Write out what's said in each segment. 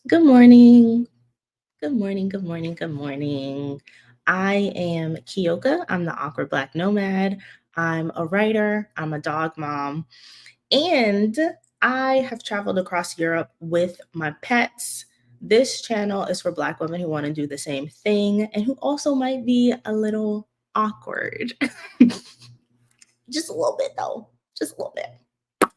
Good morning. Good morning. Good morning. Good morning. I am Kiyoka. I'm the awkward black nomad. I'm a writer. I'm a dog mom. And I have traveled across Europe with my pets. This channel is for black women who want to do the same thing and who also might be a little awkward. Just a little bit, though. Just a little bit.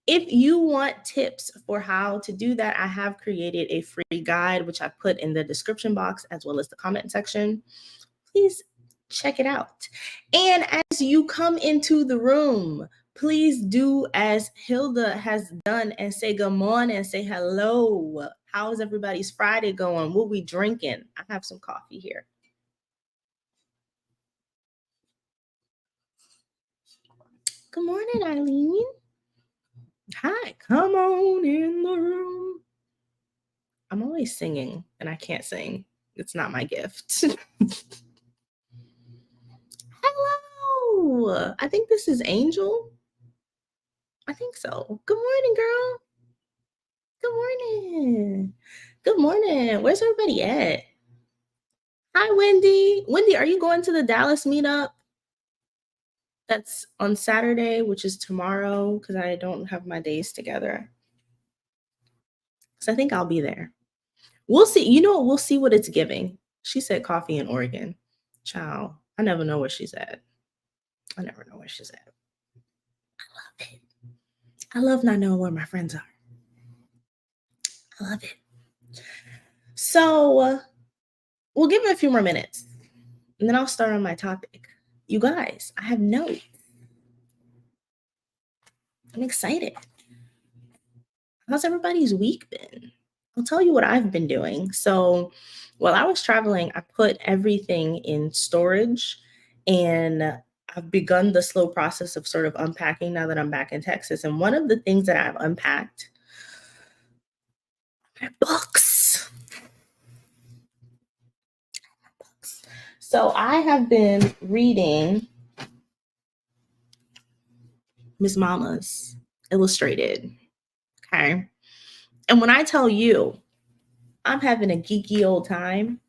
If you want tips for how to do that, I have created a free guide, which I put in the description box as well as the comment section. Please check it out. And as you come into the room, please do as Hilda has done and say good morning and say hello. How's everybody's Friday going? What we drinking? I have some coffee here. Good morning, Eileen. Hi, come on in the room. I'm always singing and I can't sing. It's not my gift. Hello. I think this is Angel. I think so. Good morning, girl. Good morning. Good morning. Where's everybody at? Hi, Wendy. Wendy, are you going to the Dallas meetup? That's on Saturday, which is tomorrow, because I don't have my days together. So I think I'll be there. We'll see. You know what? We'll see what it's giving. She said coffee in Oregon. Child, I never know where she's at. I never know where she's at. I love it. I love not knowing where my friends are. I love it. So we'll give it a few more minutes and then I'll start on my topic. You guys, I have notes. I'm excited. How's everybody's week been? I'll tell you what I've been doing. So while I was traveling, I put everything in storage and I've begun the slow process of sort of unpacking now that I'm back in Texas. And one of the things that I've unpacked are books. So I have been reading Miss Mama's Illustrated. Okay. And when I tell you I'm having a geeky old time.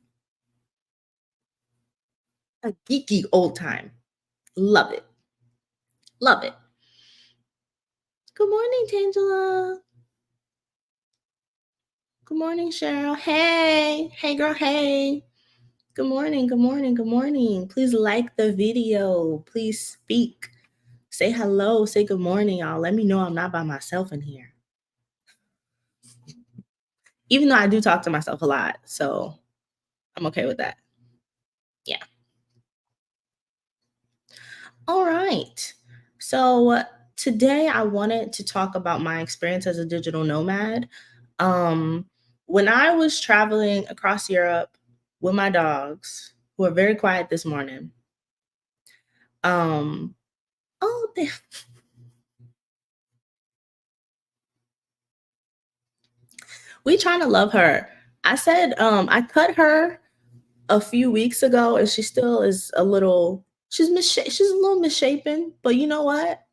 Love it. Love it. Good morning, Tangela. Good morning, Cheryl. Hey. Hey, girl. Hey. Good morning. Good morning. Good morning. Please like the video. Please speak. Say hello. Say good morning, y'all. Let me know I'm not by myself in here. Even though I do talk to myself a lot. So I'm okay with that. Yeah. All right. So today I wanted to talk about my experience as a digital nomad. Um, when I was traveling across Europe with my dogs, who are very quiet this morning. Um, oh, we trying to love her. I said I cut her a few weeks ago, and she still is a little. She's a little misshapen, but you know what?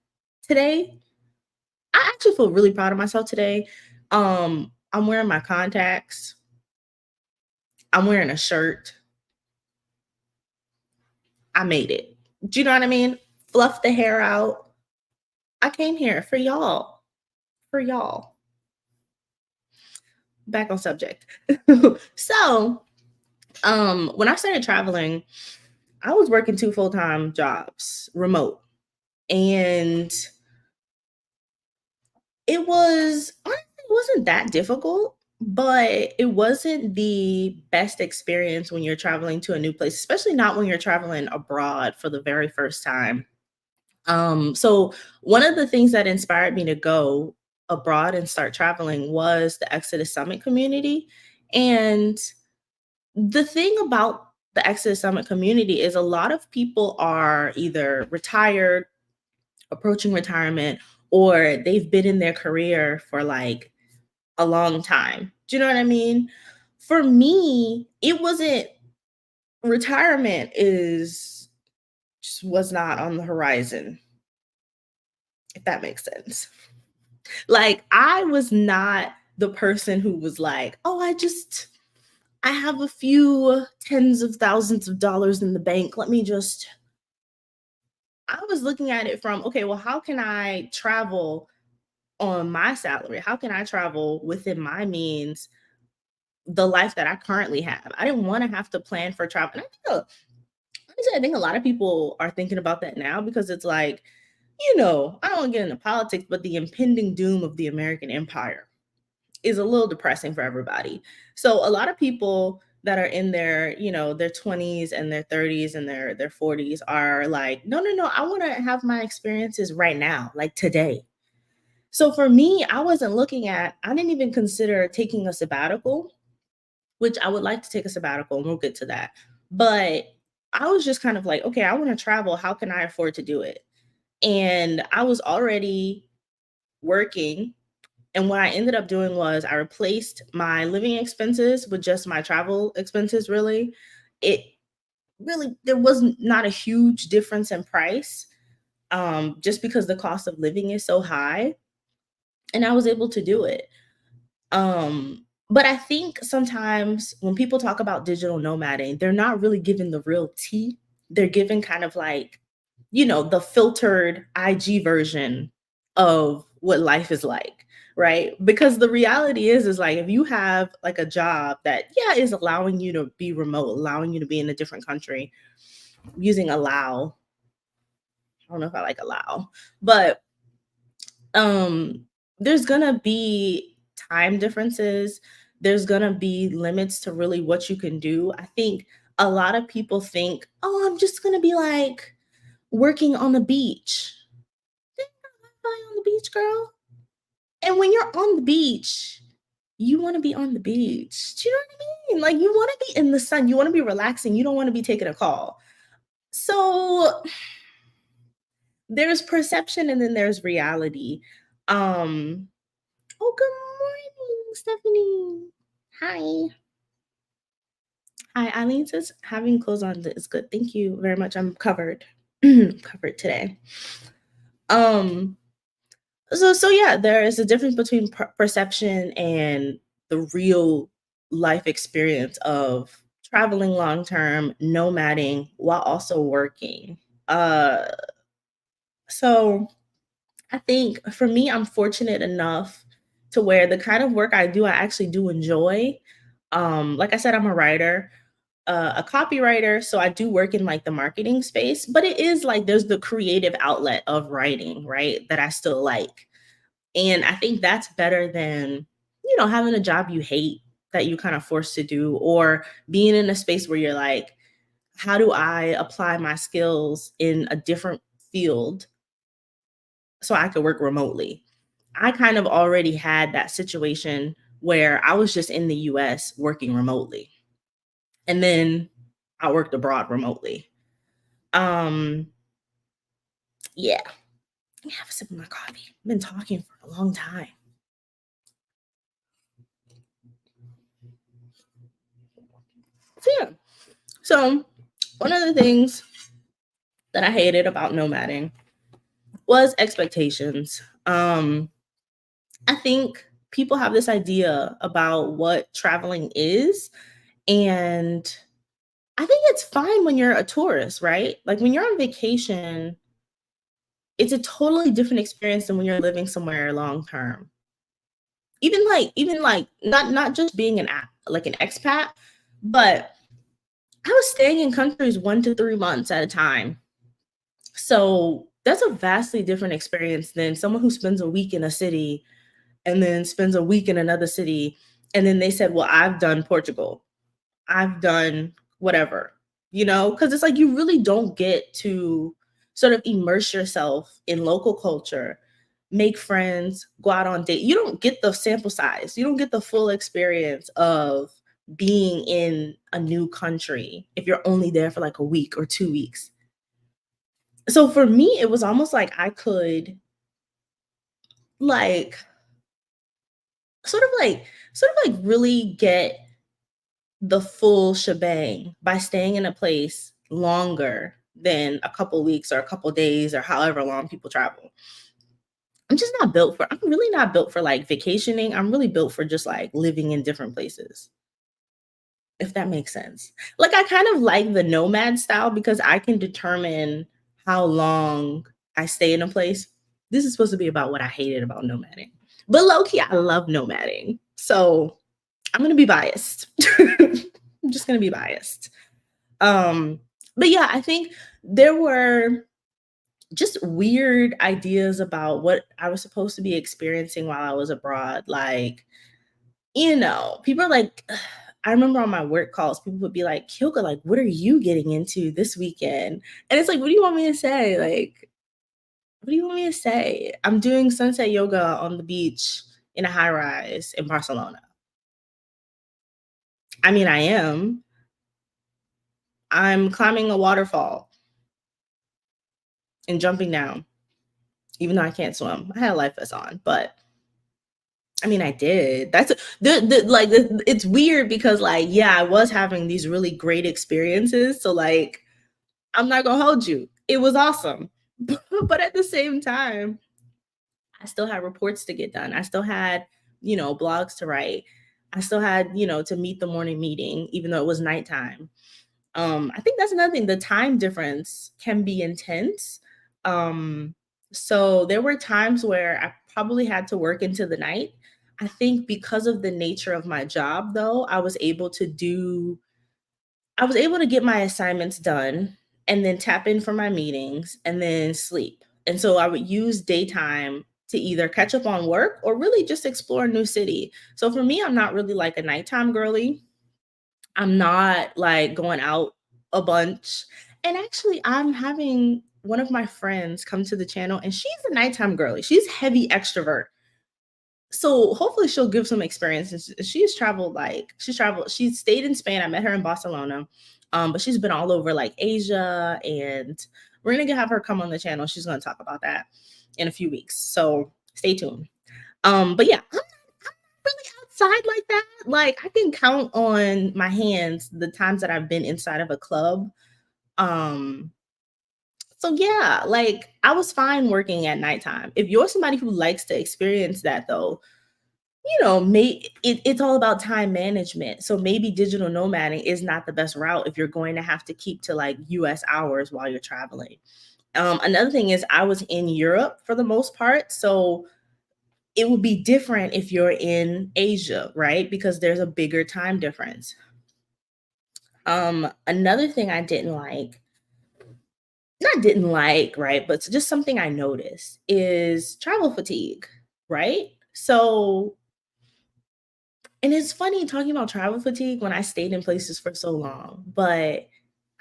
Today I actually feel really proud of myself today. I'm wearing my contacts. I'm wearing a shirt. I made it. Do you know what I mean? Fluff the hair out. I came here for y'all. For y'all. Back on subject. So, when I started traveling, I was working 2 full-time jobs, remote. And it was honestly it wasn't that difficult, but it wasn't the best experience when you're traveling to a new place, especially not when you're traveling abroad for the very first time. So one of the things that inspired me to go abroad and start traveling was the Exodus Summit community. And the thing about the Exodus Summit community is a lot of people are either retired, approaching retirement, or they've been in their career for like a long time. Do you know what I mean? For me, it wasn't retirement is just was not on the horizon, if that makes sense. Like I was not the person who was like, oh, I have a few tens of thousands of dollars in the bank. I was looking at it from, okay, well, how can I travel on my salary? How can I travel within my means, the life that I currently have? I didn't want to have to plan for travel. And honestly, I think a lot of people are thinking about that now because it's like, I don't get into politics, but the impending doom of the American empire is a little depressing for everybody. So a lot of people that are in their 20s and their 30s and their 40s are like, no, no, no, I want to have my experiences right now, like today. So for me, I didn't even consider taking a sabbatical, which I would like to take a sabbatical and we'll get to that. But I was just kind of like, okay, I want to travel. How can I afford to do it? And I was already working. And what I ended up doing was I replaced my living expenses with just my travel expenses, really. It there was not a huge difference in price, just because the cost of living is so high. And I was able to do it. But I think sometimes when people talk about digital nomading, they're not really given the real tea. They're given kind of like, the filtered IG version of what life is like, right? Because the reality is like if you have like a job that, yeah, is allowing you to be remote, allowing you to be in a different country, using allow. I don't know if I like allow, but um there's gonna be time differences, there's gonna be limits to really what you can do. I think a lot of people think, oh, I'm just gonna be like working on the beach. There's no Wi-Fi on the beach, girl. And when you're on the beach, you want to be on the beach. Do you know what I mean? Like you want to be in the sun, you want to be relaxing, you don't want to be taking a call. So there's perception and then there's reality. Um Oh, good morning, Stephanie. Hi. Hi, Eileen says having clothes on is good. Thank you very much. I'm covered. Covered today. Um, so yeah, there is a difference between perception and the real life experience of traveling long term, nomading while also working. Uh, so I think for me, I'm fortunate enough to where the kind of work I do, I actually do enjoy. Like I said, I'm a writer, a copywriter, so I do work in like the marketing space, but it is like there's the creative outlet of writing, right? That I still like. And I think that's better than, having a job you hate that you kind of forced to do, or being in a space where you're like, how do I apply my skills in a different field so I could work remotely? I kind of already had that situation where I was just in the US working remotely. And then I worked abroad remotely. Um, yeah. Let me have a sip of my coffee. I've been talking for a long time. So yeah. So one of the things that I hated about nomading was expectations. I think people have this idea about what traveling is, and I think it's fine when you're a tourist, right? Like when you're on vacation, it's a totally different experience than when you're living somewhere long term. Even like not just being like an expat, but I was staying in countries 1 to 3 months at a time. So that's a vastly different experience than someone who spends a week in a city and then spends a week in another city. And then they said, well, I've done Portugal. I've done whatever, because it's like you really don't get to sort of immerse yourself in local culture, make friends, go out on date. You don't get the sample size. You don't get the full experience of being in a new country if you're only there for like a week or 2 weeks. So for me, it was almost like I could like sort of like really get the full shebang by staying in a place longer than a couple weeks or a couple days or however long people travel. I'm really not built for like vacationing. I'm really built for just like living in different places, if that makes sense. Like I kind of like the nomad style because I can determine how long I stay in a place. This is supposed to be about what I hated about nomading. But low key, I love nomading. So I'm gonna be biased. I'm just gonna be biased. Um, but yeah, I think there were just weird ideas about what I was supposed to be experiencing while I was abroad. Like, people are like, I remember on my work calls, people would be like, Kyoka, like, what are you getting into this weekend? And it's like, what do you want me to say? Like, what do you want me to say? I'm doing sunset yoga on the beach in a high rise in Barcelona. I mean, I am. I'm climbing a waterfall and jumping down, even though I can't swim. I had a life vest on, but I mean, I did. That's it's weird because like, yeah, I was having these really great experiences. So like, I'm not gonna hold you. It was awesome. But at the same time, I still had reports to get done. I still had, blogs to write. I still had, to meet the morning meeting, even though it was nighttime. I think that's another thing. The time difference can be intense. Um, so there were times where I probably had to work into the night. I think because of the nature of my job, though, I was able to get my assignments done and then tap in for my meetings and then sleep. And so I would use daytime to either catch up on work or really just explore a new city. So for me, I'm not really like a nighttime girly. I'm not like going out a bunch. And actually, I'm having one of my friends come to the channel and she's a nighttime girly. She's heavy extrovert. So hopefully she'll give some experiences. She's stayed in Spain. I met her in Barcelona. But she's been all over like Asia, and we're gonna have her come on the channel. She's gonna talk about that in a few weeks. So stay tuned. But yeah, I'm really outside like that. Like I can count on my hands the times that I've been inside of a club. Um, so yeah, like I was fine working at nighttime. If you're somebody who likes to experience that though, it's all about time management. So maybe digital nomading is not the best route if you're going to have to keep to like US hours while you're traveling. Another thing is I was in Europe for the most part. So it would be different if you're in Asia, right? Because there's a bigger time difference. Another thing I didn't like, not didn't like, right? But just something I noticed is travel fatigue, right? So, and it's funny talking about travel fatigue when I stayed in places for so long, but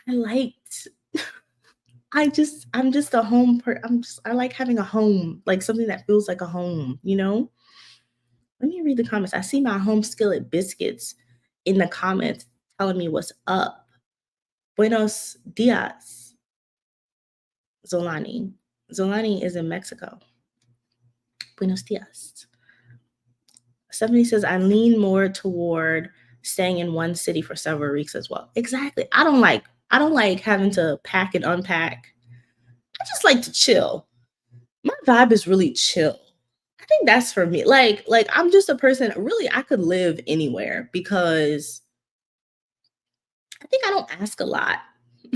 I liked, I'm just a I like having a home, like something that feels like a home, you know? Let me read the comments. I see my home skillet biscuits in the comments telling me what's up. Buenos dias, Zolani. Zolani is in Mexico. Buenos dias. Stephanie says, I lean more toward staying in one city for several weeks as well. Exactly. I don't like having to pack and unpack. I just like to chill. My vibe is really chill. I think that's for me. Like I'm just a person, really I could live anywhere because I think I don't ask a lot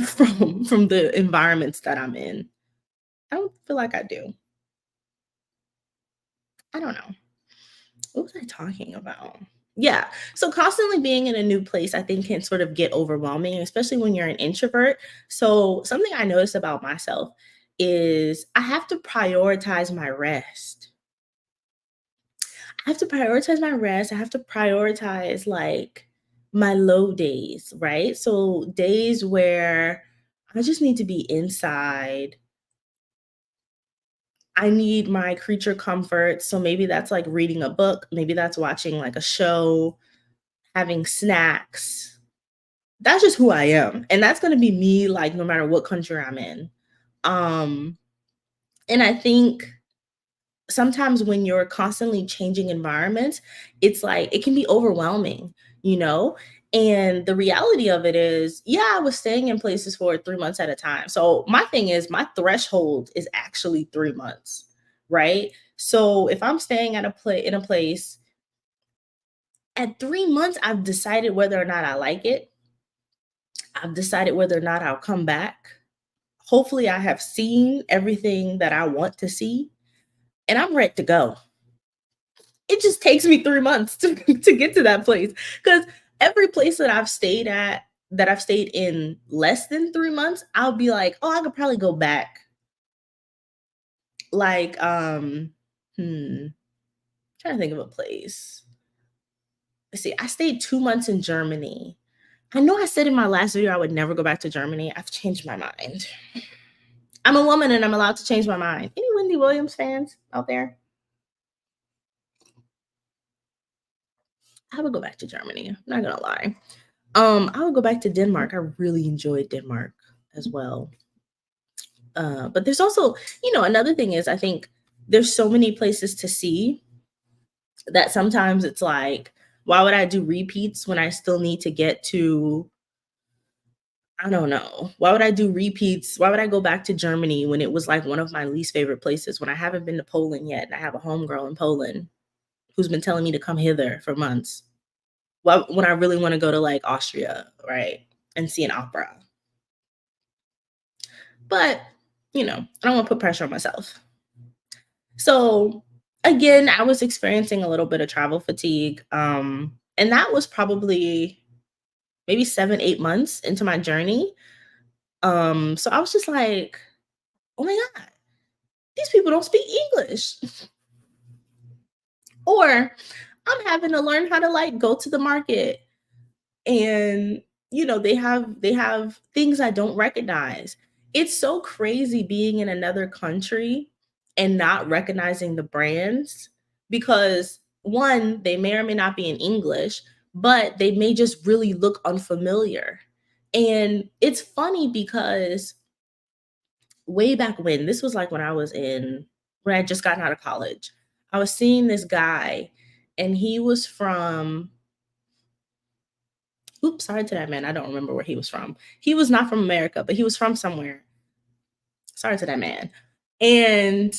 from the environments that I'm in. I don't feel like I do. I don't know. What was I talking about? Yeah. So constantly being in a new place, I think can sort of get overwhelming, especially when you're an introvert. So something I noticed about myself is I have to prioritize my rest. I have to prioritize my rest. I have to prioritize like my low days, right? So days where I just need to be inside. I need my creature comfort. So maybe that's like reading a book, maybe that's watching like a show, having snacks. That's just who I am. And that's going to be me like no matter what country I'm in. Um and I think sometimes when you're constantly changing environments, it's like it can be overwhelming, you know? And the reality of it is, yeah, I was staying in places for 3 months at a time. So my thing is, my threshold is actually 3 months, right? So if I'm staying at in a place, at 3 months, I've decided whether or not I like it. I've decided whether or not I'll come back. Hopefully, I have seen everything that I want to see, and I'm ready to go. It just takes me 3 months to get to that place because every place that I've stayed at, that I've stayed in less than 3 months, I'll be like, oh, I could probably go back. Like, trying to think of a place. Let's see, I stayed 2 months in Germany. I know I said in my last video I would never go back to Germany. I've changed my mind. I'm a woman and I'm allowed to change my mind. Any Wendy Williams fans out there? I would go back to Germany. I'm not gonna lie. I would go back to Denmark. I really enjoyed Denmark as well. But there's also, another thing is I think there's so many places to see that sometimes it's like, why would I do repeats when I still need to get to, I don't know. Why would I do repeats? Why would I go back to Germany when it was like one of my least favorite places, when I haven't been to Poland yet and I have a homegirl in Poland who's been telling me to come hither for months? Well, when I really want to go to like Austria, right? And see an opera. But, I don't want to put pressure on myself. So again, I was experiencing a little bit of travel fatigue. And that was probably maybe 7, 8 months into my journey. So I was just like, oh my God, these people don't speak English. Or I'm having to learn how to like go to the market and they have things I don't recognize. It's so crazy being in another country and not recognizing the brands because one, they may or may not be in English, but they may just really look unfamiliar. And it's funny because way back when, this was like when I had just gotten out of college, I was seeing this guy and he was from, oops, sorry to that man. I don't remember where he was from. He was not from America, but he was from somewhere. Sorry to that man. And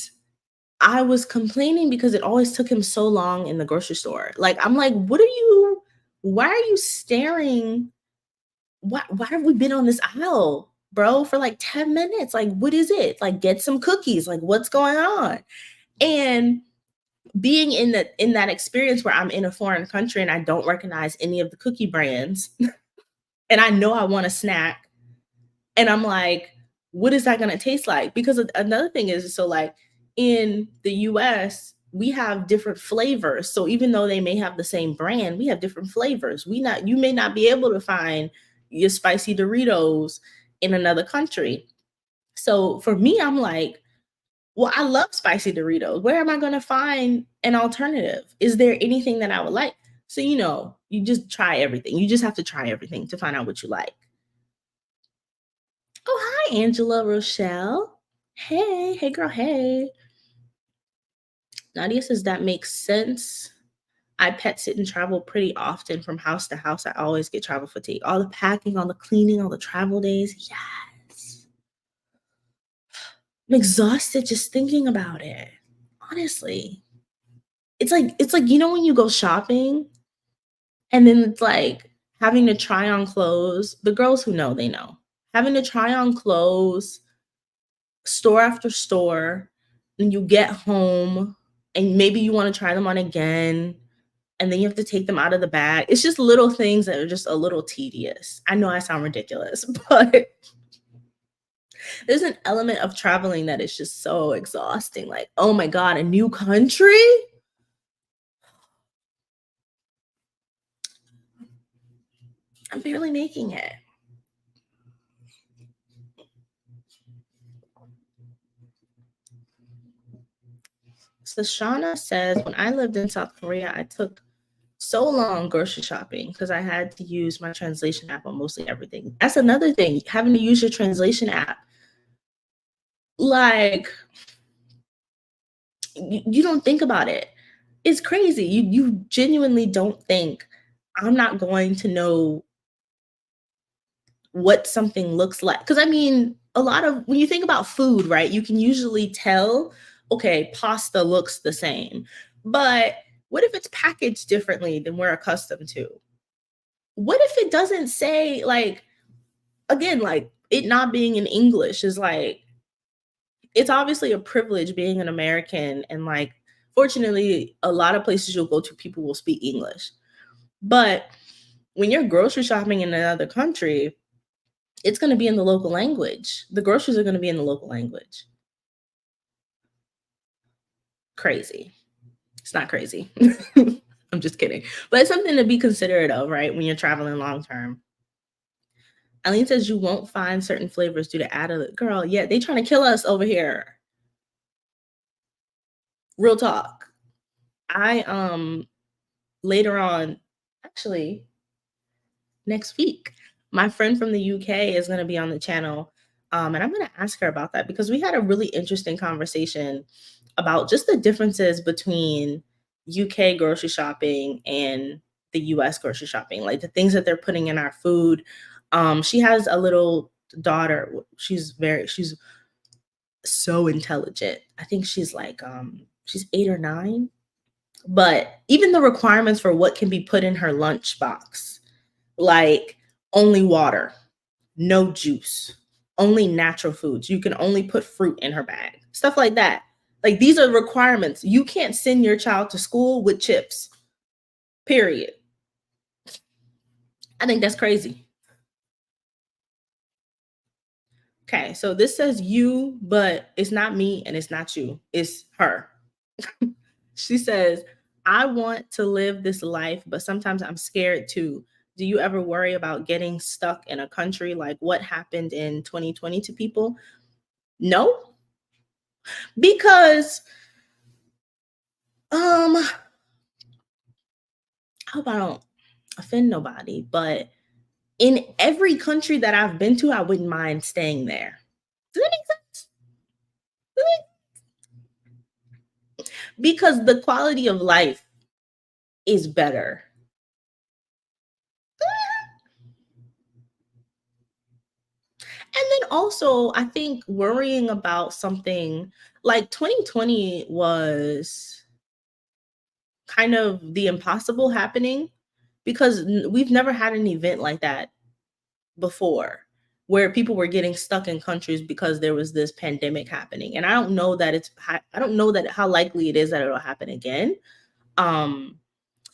I was complaining because it always took him so long in the grocery store. Like, I'm like, why are you staring? Why have we been on this aisle, bro, for like 10 minutes? Like, what is it? Like, get some cookies. Like, what's going on? And being in that experience where I'm in a foreign country and I don't recognize any of the cookie brands, and I know I want a snack, and I'm like, what is that gonna taste like? Because another thing is, so like in the US, we have different flavors. So even though they may have the same brand, we have different flavors. You may not be able to find your spicy Doritos in another country. So for me, I'm like, well, I love spicy Doritos. Where am I gonna find an alternative? Is there anything that I would like? So you just try everything. You just have to try everything to find out what you like. Oh, hi, Angela Rochelle. Hey, girl, hey. Nadia says that makes sense. I pet sit and travel pretty often from house to house. I always get travel fatigue. All the packing, all the cleaning, all the travel days. Yes. I'm exhausted just thinking about it. Honestly. It's like when you go shopping and then it's like having to try on clothes. The girls who know, they know. Having to try on clothes store after store, and you get home and maybe you want to try them on again and then you have to take them out of the bag. It's just little things that are just a little tedious. I know I sound ridiculous, but there's an element of traveling that is just so exhausting. Like, oh my God, a new country? I'm barely making it. So Shauna says, when I lived in South Korea, I took so long grocery shopping because I had to use my translation app on mostly everything. That's another thing, having to use your translation app. Like, you don't think about it. It's crazy. You genuinely don't think, I'm not going to know what something looks like. Because I mean, a lot of when you think about food, right? You can usually tell Okay, pasta looks the same. But what if it's packaged differently than we're accustomed to? What if it doesn't say, like, again, like, it not being in English is like, it's obviously a privilege being an American. And like, fortunately, a lot of places you'll go to, people will speak English. But when you're grocery shopping in another country, it's going to be in the local language. The groceries are going to be in the local language. Crazy. It's not crazy. I'm just kidding. But it's something to be considerate of, right? When you're traveling long term. Eileen says you won't find certain flavors due to added. Girl, yeah, they trying to kill us over here. Real talk. I later on, actually next week, my friend from the UK is going to be on the channel. And I'm going to ask her about that because we had a really interesting conversation about just the differences between UK grocery shopping and the US grocery shopping, like the things that they're putting in our food. She has a little daughter. She's so intelligent. I think she's like she's 8 or 9. But even the requirements for what can be put in her lunchbox, like only water, no juice, only natural foods. You can only put fruit in her bag, stuff like that. Like these are requirements. You can't send your child to school with chips, period. I think that's crazy. Okay, so this says you, but it's not me and it's not you, it's her. She says, I want to live this life, but sometimes I'm scared too. Do you ever worry about getting stuck in a country like what happened in 2020 to people? No, because I hope I don't offend nobody, but in every country that I've been to, I wouldn't mind staying there. Does that make sense? Because the quality of life is better. And then also, I think worrying about something like 2020 was kind of the impossible happening because we've never had an event like that before where people were getting stuck in countries because there was this pandemic happening. And I don't know that I don't know that how likely it is that it'll happen again. Um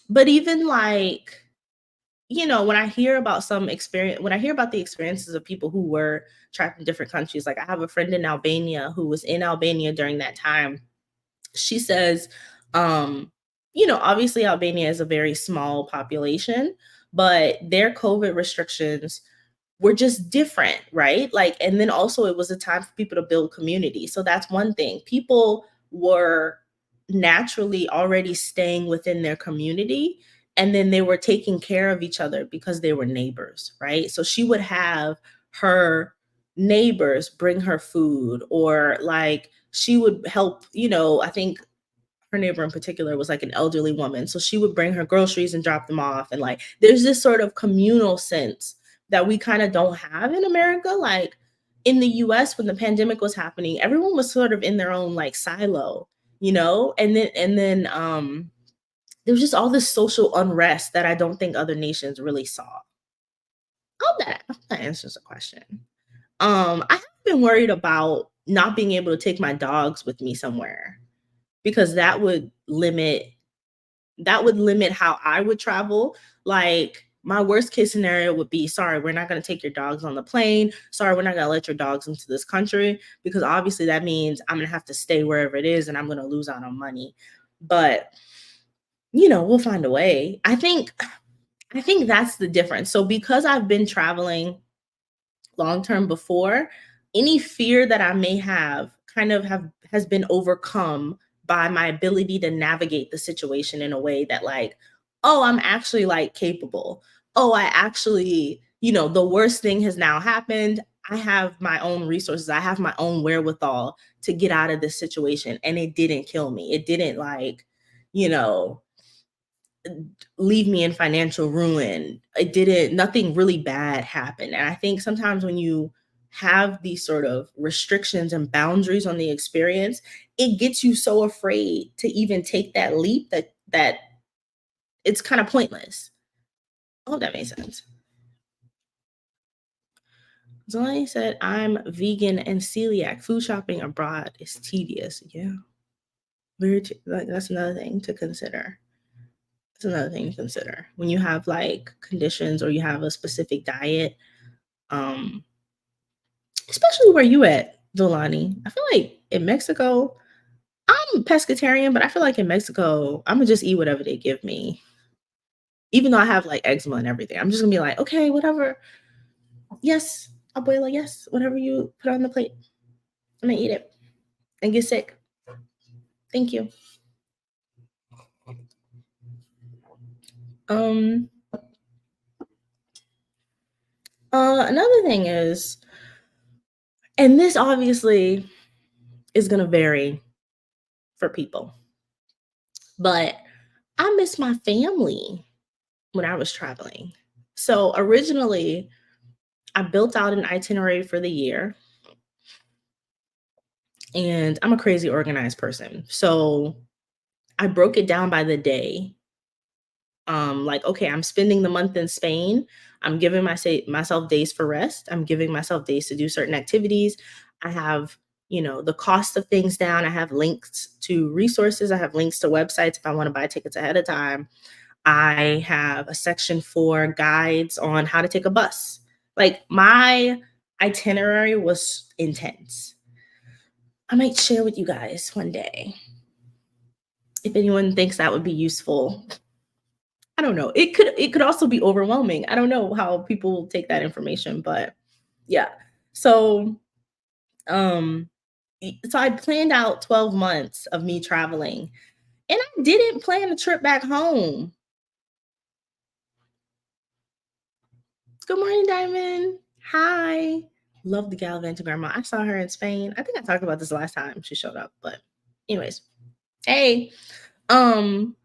but even like, when I hear about when I hear about the experiences of people who were trapped in different countries, like I have a friend in Albania who was in Albania during that time. She says, obviously Albania is a very small population, but their COVID restrictions were just different, right? Like, and then also it was a time for people to build community. So that's one thing. People were naturally already staying within their community, and then they were taking care of each other because they were neighbors, right? So she would have her neighbors bring her food, or like she would help, I think her neighbor in particular was like an elderly woman. So she would bring her groceries and drop them off. And like, there's this sort of communal sense that we kind of don't have in America. Like in the US, when the pandemic was happening, everyone was sort of in their own like silo, and then there was just all this social unrest that I don't think other nations really saw. I hope that answers the question. I have been worried about not being able to take my dogs with me somewhere because that would limit how I would travel. Like my worst case scenario would be, sorry, we're not going to take your dogs on the plane. Sorry, we're not going to let your dogs into this country, because obviously that means I'm going to have to stay wherever it is and I'm going to lose out on money. But, we'll find a way. I think that's the difference. So because I've been traveling long term before, any fear that I may have kind of have has been overcome by my ability to navigate the situation in a way that, like, oh, I'm actually like capable. Oh, I actually, the worst thing has now happened. I have my own resources. I have my own wherewithal to get out of this situation, and it didn't kill me. It didn't, like, you know, leave me in financial ruin. It didn't, nothing really bad happened. And I think sometimes when you have these sort of restrictions and boundaries on the experience, it gets you so afraid to even take that leap that it's kind of pointless. I hope that makes sense. Zelani said, I'm vegan and celiac. Food shopping abroad is tedious. Yeah. Like, that's another thing to consider. That's another thing to consider. When you have like conditions or you have a specific diet, um, especially where you at, Zolani. I feel like in Mexico, I'm pescatarian, but I feel like in Mexico, I'm gonna just eat whatever they give me. Even though I have like eczema and everything. I'm just gonna be like, okay, whatever. Yes, abuela, yes, whatever you put on the plate, I'm gonna eat it and get sick. Thank you. Um, Another thing is, and this obviously is gonna vary for people, but I miss my family when I was traveling. So originally, I built out an itinerary for the year, and I'm a crazy organized person. So I broke it down by the day. Like, okay, I'm spending the month in Spain. I'm giving myself days for rest. I'm giving myself days to do certain activities. I have, the cost of things down. I have links to resources. I have links to websites if I want to buy tickets ahead of time. I have a section for guides on how to take a bus. Like, my itinerary was intense. I might share with you guys one day if anyone thinks that would be useful. I don't know. It could also be overwhelming. I don't know how people take that information, but yeah. So um so I planned out 12 months of me traveling, and I didn't plan a trip back home. Good morning, Diamond. Hi. Love the gallivanting grandma. I saw her in Spain. I think I talked about this last time she showed up, but anyways. Hey. Um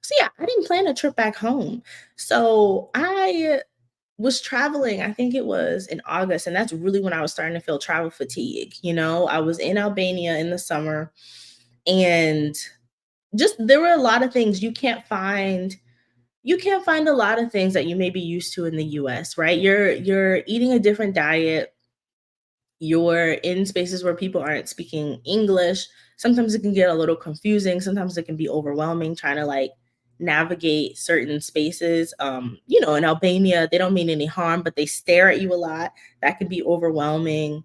so yeah, I didn't plan a trip back home. So I was traveling, I think it was in August, and that's really when I was starting to feel travel fatigue. I was in Albania in the summer, and just there were a lot of things you can't find a lot of things that you may be used to in the US, right? You're eating a different diet, you're in spaces where people aren't speaking English. Sometimes it can get a little confusing. Sometimes it can be overwhelming trying to like navigate certain spaces. In Albania, they don't mean any harm, but they stare at you a lot. That could be overwhelming.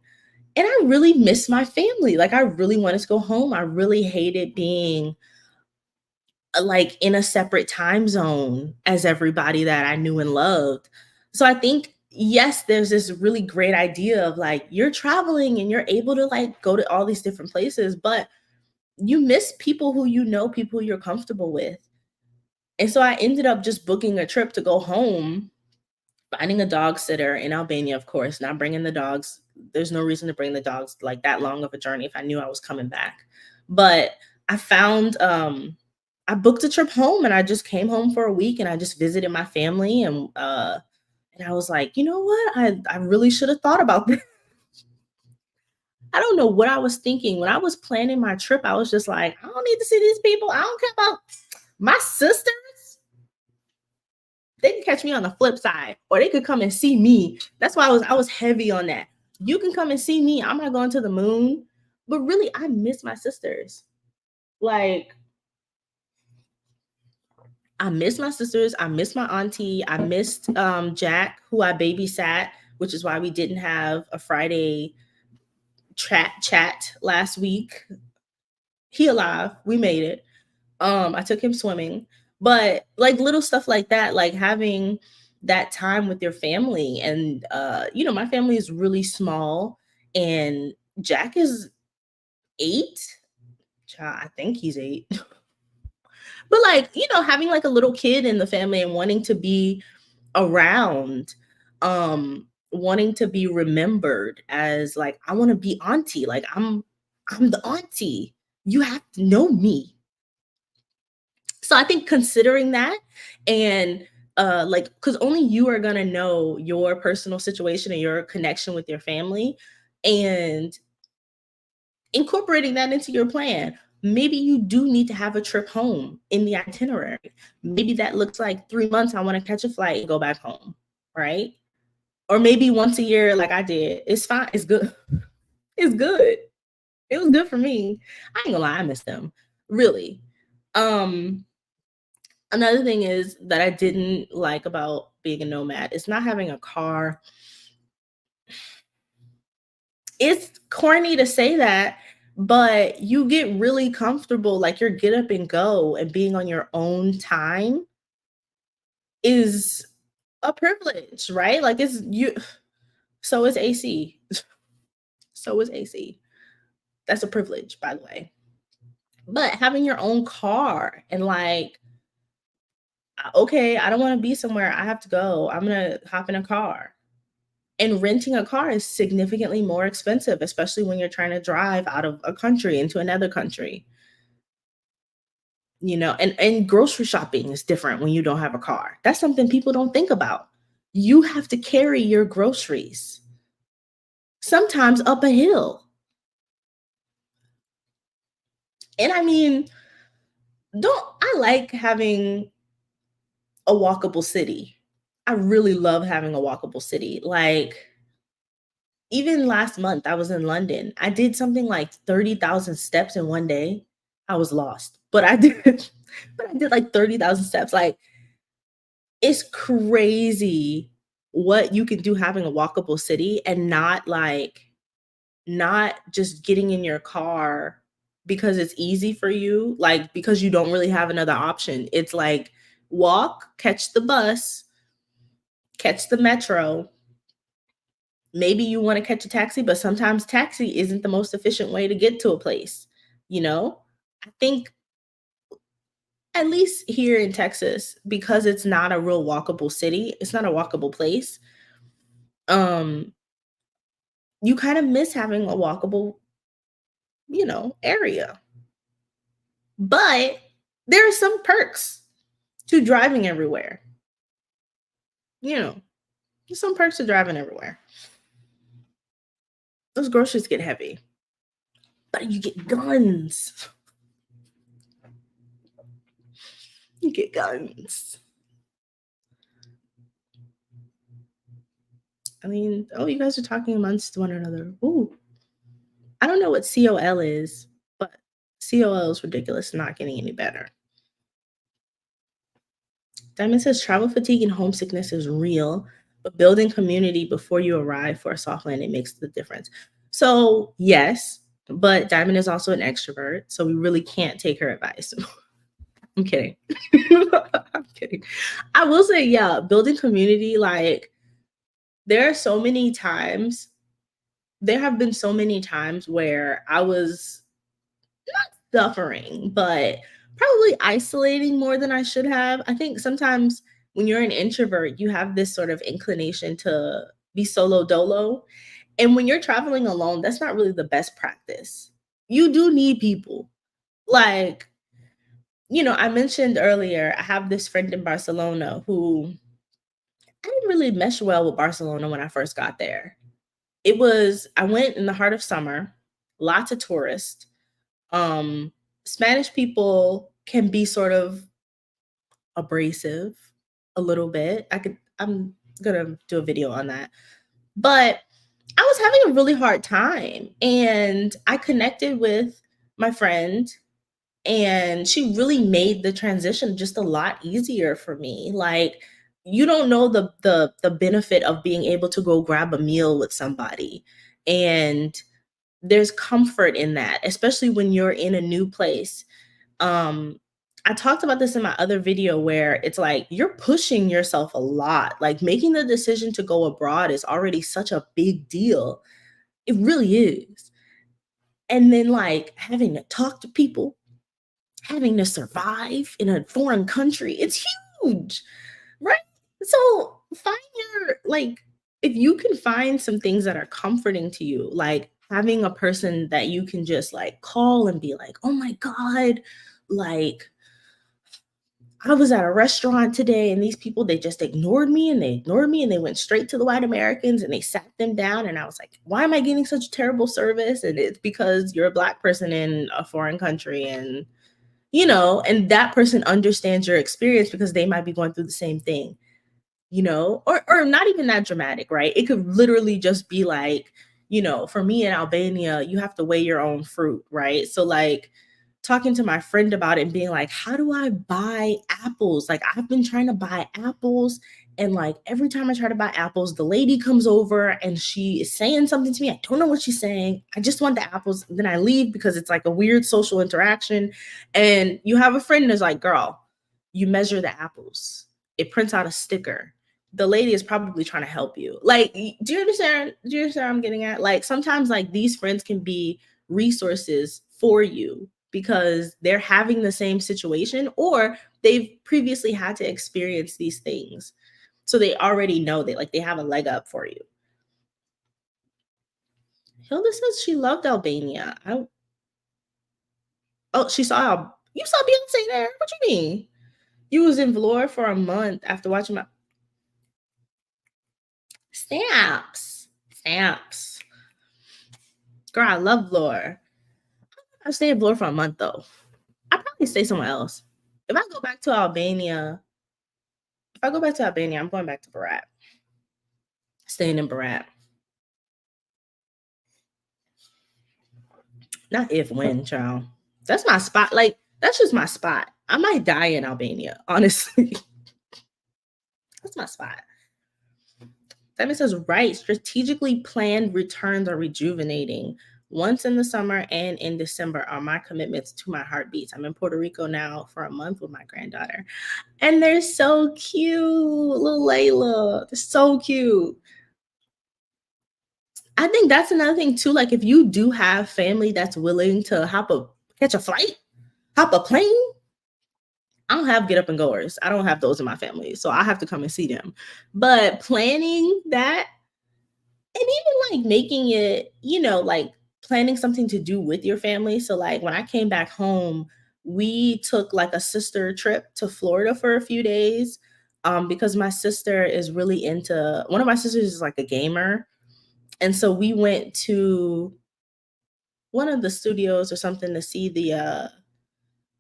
And I really miss my family. Like, I really wanted to go home. I really hated being like in a separate time zone as everybody that I knew and loved. So I think, yes, there's this really great idea of like you're traveling and you're able to like go to all these different places, but you miss people who people you're comfortable with. And so I ended up just booking a trip to go home, finding a dog sitter in Albania, of course, not bringing the dogs. There's no reason to bring the dogs like that long of a journey if I knew I was coming back. But I found I booked a trip home, and I just came home for a week, and I just visited my family, and I was like, you know what? I really should have thought about this. I don't know what I was thinking. When I was planning my trip, I was just like, I don't need to see these people. I don't care about my sisters. They can catch me on the flip side, or they could come and see me. That's why I was heavy on that. You can come and see me. I'm not going to the moon. But really, I miss my sisters. Like, I miss my sisters. I miss my auntie. I missed Jack, who I babysat, which is why we didn't have a Friday chat last week. He alive. We made it. I took him swimming. But like little stuff like that, like having that time with your family. And my family is really small, and Jack is 8. I think he's 8. But like, having like a little kid in the family and wanting to be around, wanting to be remembered as like, I want to be auntie. Like, I'm the auntie. You have to know me. So I think considering that, and like, because only you are gonna know your personal situation and your connection with your family. and incorporating that into your plan. Maybe you do need to have a trip home in the itinerary. Maybe that looks like 3 months. I want to catch a flight and go back home, right? Or maybe once a year, like I did. It's fine. It's good. It's good. It was good for me. I ain't gonna lie, I miss them. Really. Um, Another thing is that I didn't like about being a nomad is not having a car. It's corny to say that, but you get really comfortable, like your get up and go and being on your own time is a privilege, right? Like it's you so is AC. So is AC. That's a privilege, by the way. But having your own car and like, okay, I don't want to be somewhere. I have to go. I'm going to hop in a car. And renting a car is significantly more expensive, especially when you're trying to drive out of a country into another country. And grocery shopping is different when you don't have a car. That's something people don't think about. You have to carry your groceries, sometimes up a hill. And I mean, don't I like having a walkable city? I really love having a walkable city. Like, even last month, I was in London. I did something like 30,000 steps in one day. I was lost, but I did, but I did like 30,000 steps. Like, it's crazy what you can do having a walkable city and not just getting in your car because it's easy for you, like because you don't really have another option. It's like walk, catch the bus, catch the metro. Maybe you want to catch a taxi, but sometimes taxi isn't the most efficient way to get to a place. You know, I think at least here in Texas, because it's not a real walkable city, it's not a walkable place. Um, you kind of miss having a walkable, area. But there are some perks to driving everywhere. You know, there's some perks to driving everywhere. Those groceries get heavy, but you get guns. You get guns. I mean, oh, you guys are talking amongst one another. Ooh, I don't know what COL is, but COL is ridiculous, not getting any better. Diamond says travel fatigue and homesickness is real, but building community before you arrive for a soft landing makes the difference. So, yes, but Diamond is also an extrovert, so we really can't take her advice. I'm kidding. I'm kidding. I will say, yeah, building community, like, there are so many times, there have been so many times where I was suffering, but probably isolating more than I should have. I think sometimes when you're an introvert, you have this sort of inclination to be solo dolo. And when you're traveling alone, that's not really the best practice. You do need people. Like, I mentioned earlier, I have this friend in Barcelona who I didn't really mesh well with Barcelona when I first got there. I went in the heart of summer, lots of tourists. Um, Spanish people can be sort of abrasive a little bit. I'm gonna do a video on that. But I was having a really hard time and I connected with my friend and she really made the transition just a lot easier for me. Like, you don't know the benefit of being able to go grab a meal with somebody, and there's comfort in that, especially when you're in a new place. Um, I talked about this in my other video where it's like you're pushing yourself a lot. Like, making the decision to go abroad is already such a big deal. It really is. And then, like, having to talk to people, having to survive in a foreign country, it's huge, right? So find your, like, if you can find some things that are comforting to you, like having a person that you can just like call and be like, oh my God, like, I was at a restaurant today and these people, they just ignored me and they ignored me and they went straight to the white Americans and they sat them down. And I was like, why am I getting such terrible service? And it's because you're a Black person in a foreign country. And, and that person understands your experience because they might be going through the same thing, or not even that dramatic, right? It could literally just be like, for me in Albania, you have to weigh your own fruit, right? So like talking to my friend about it and being like, how do I buy apples? Like I've been trying to buy apples and like every time I try to buy apples, the lady comes over and she is saying something to me. I don't know what she's saying. I just want the apples. Then I leave because it's like a weird social interaction. And you have a friend that's like, girl, you measure the apples. It prints out a sticker. The lady is probably trying to help you. Like, do you understand? Do you understand what I'm getting at? Like sometimes like these friends can be resources for you because they're having the same situation or they've previously had to experience these things. So they already know that like they have a leg up for you. Hilda says she loved Albania. She saw you saw Beyonce there. What you mean? You was in Vlore for a month after watching my Stamps. Stamps. Girl, I love Vlore. I stay in Vlore for a month though. I'd probably stay somewhere else. If I go back to Albania, I'm going back to Barat. Staying in Barat. Not if, when, child. That's my spot. Like, that's just my spot. I might die in Albania, honestly. That's my spot. Simon says, right, strategically planned returns are rejuvenating. Once in the summer and in December are my commitments to my heartbeats. I'm in Puerto Rico now for a month with my granddaughter. And they're so cute. Little Layla. They're so cute. I think that's another thing too. Like if you do have family that's willing to catch a flight, hop a plane. I don't have get up and goers. I don't have those in my family. So I have to come and see them. But planning that and even like making it, like planning something to do with your family. So like when I came back home, we took like a sister trip to Florida for a few days. Because my sister is really into one of my sisters is like a gamer. And so we went to one of the studios or something to see the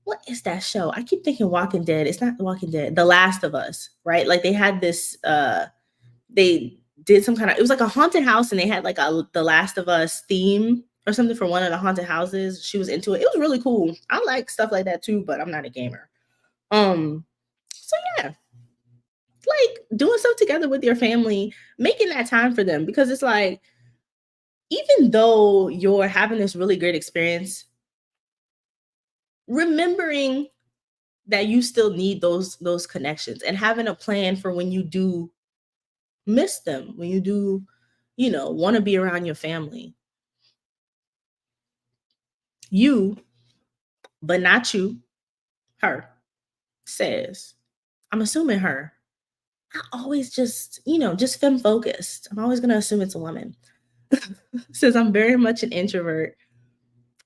what is that show? I keep thinking Walking Dead. It's not Walking Dead. The Last of Us, right? Like they had this they did some kind of it was like a haunted house and they had like a The Last of Us theme or something for one of the haunted houses. She was into it. It was really cool. I like stuff like that too, but I'm not a gamer. So yeah, like doing stuff together with your family, making that time for them because it's like even though you're having this really great experience, remembering that you still need those connections and having a plan for when you do miss them, when you do, want to be around your family. You, but not you, her says, I'm assuming her. I always just femme focused. I'm always going to assume it's a woman. Says, I'm very much an introvert.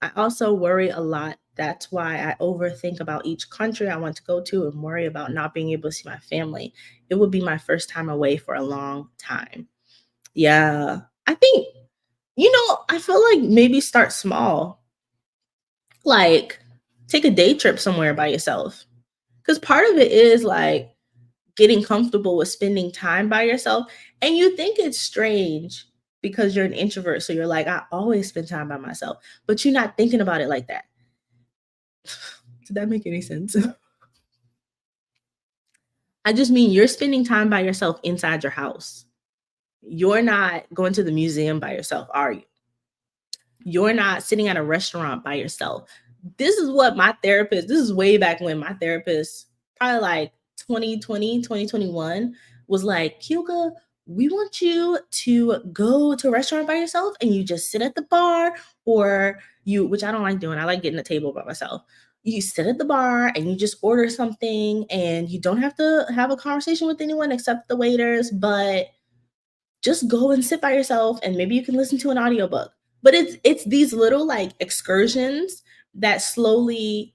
I also worry a lot. That's why I overthink about each country I want to go to and worry about not being able to see my family. It would be my first time away for a long time. Yeah. I think, I feel like maybe start small. Like take a day trip somewhere by yourself. Because part of it is like getting comfortable with spending time by yourself. And you think it's strange because you're an introvert. So you're like, I always spend time by myself. But you're not thinking about it like that. Did that make any sense? I just mean you're spending time by yourself inside your house. You're not going to the museum by yourself, are you? You're not sitting at a restaurant by yourself. This is what this is way back when my therapist, probably like 2020, 2021, was like, Kyuka, we want you to go to a restaurant by yourself and you just sit at the bar which I don't like doing. I like getting a table by myself. You sit at the bar and you just order something and you don't have to have a conversation with anyone except the waiters, but just go and sit by yourself and maybe you can listen to an audiobook. But it's these little like excursions that slowly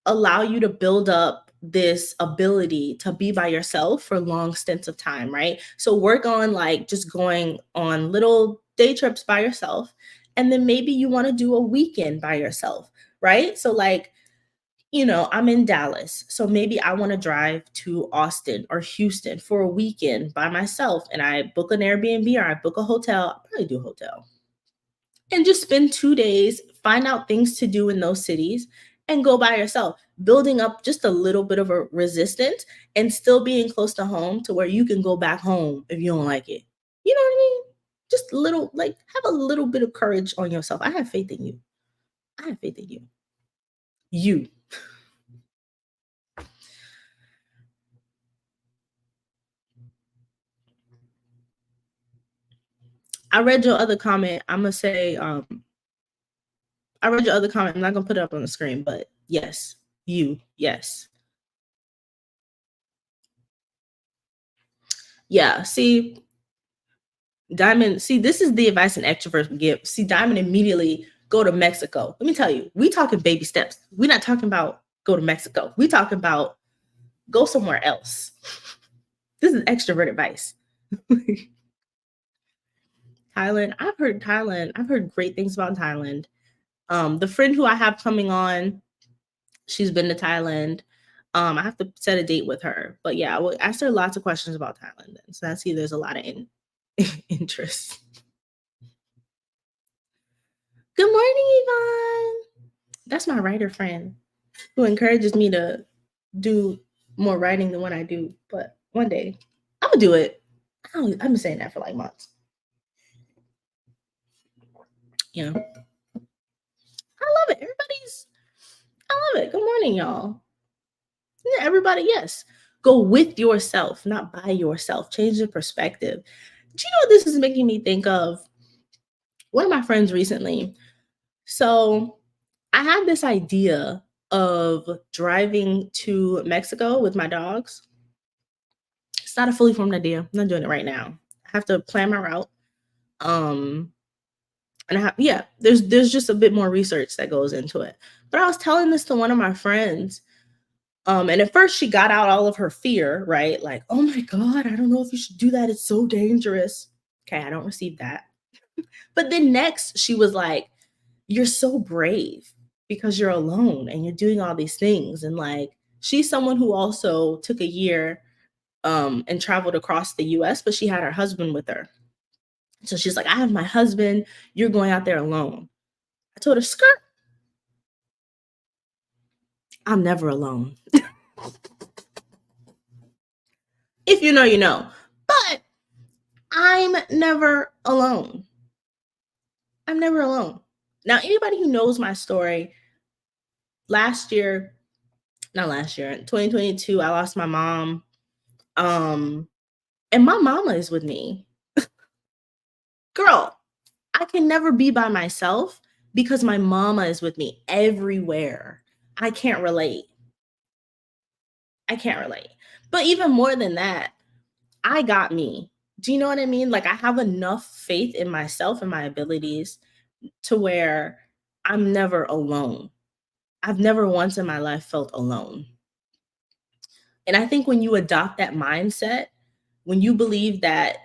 allow you to build up this ability to be by yourself for long stints of time, right? So work on like just going on little day trips by yourself. And then maybe you want to do a weekend by yourself, right? So, like, I'm in Dallas. So maybe I want to drive to Austin or Houston for a weekend by myself. And I book an Airbnb or I book a hotel. I'll probably do a hotel and just spend 2 days, find out things to do in those cities, and go by yourself, building up just a little bit of a resistance and still being close to home to where you can go back home if you don't like it. You know what I mean? Just a little, like, have a little bit of courage on yourself. I have faith in you. I have faith in you. You. I read your other comment. I'm gonna say, I read your other comment. I'm not gonna put it up on the screen, but yes, you, yes. Yeah. See, Diamond, see, this is the advice an extrovert give. See, Diamond immediately go to Mexico. Let me tell you, we talking baby steps. We're not talking about go to Mexico. We talking about go somewhere else. This is extrovert advice. Thailand. I've heard great things about Thailand. The friend who I have coming on, she's been to Thailand. I have to set a date with her. But yeah, I will ask her lots of questions about Thailand. Then. So I see there's a lot of interest. Good morning, Yvonne. That's my writer friend who encourages me to do more writing than what I do. But one day I'm gonna do it. I've been saying that for like months. You know, I love it. I love it. Good morning, y'all. Yeah, everybody, yes. Go with yourself, not by yourself. Change the perspective. Do you know what this is making me think of? One of my friends recently. So I had this idea of driving to Mexico with my dogs. It's not a fully formed idea. I'm not doing it right now. I have to plan my route. Um, and yeah, there's just a bit more research that goes into it. But I was telling this to one of my friends. And at first she got out all of her fear, right? Like, oh my God, I don't know if you should do that. It's so dangerous. Okay, I don't receive that. But then next she was like, you're so brave because you're alone and you're doing all these things. And like, she's someone who also took a year and traveled across the US, but she had her husband with her. So she's like, I have my husband, you're going out there alone. I told her, skirt, I'm never alone. If you know, you know. But I'm never alone. I'm never alone. Now, anybody who knows my story, last year, not last year, in 2022, I lost my mom. Um, and my mama is with me. Girl, I can never be by myself because my mama is with me everywhere. I can't relate. I can't relate. But even more than that, I got me. Do you know what I mean? Like, I have enough faith in myself and my abilities to where I'm never alone. I've never once in my life felt alone. And I think when you adopt that mindset, when you believe that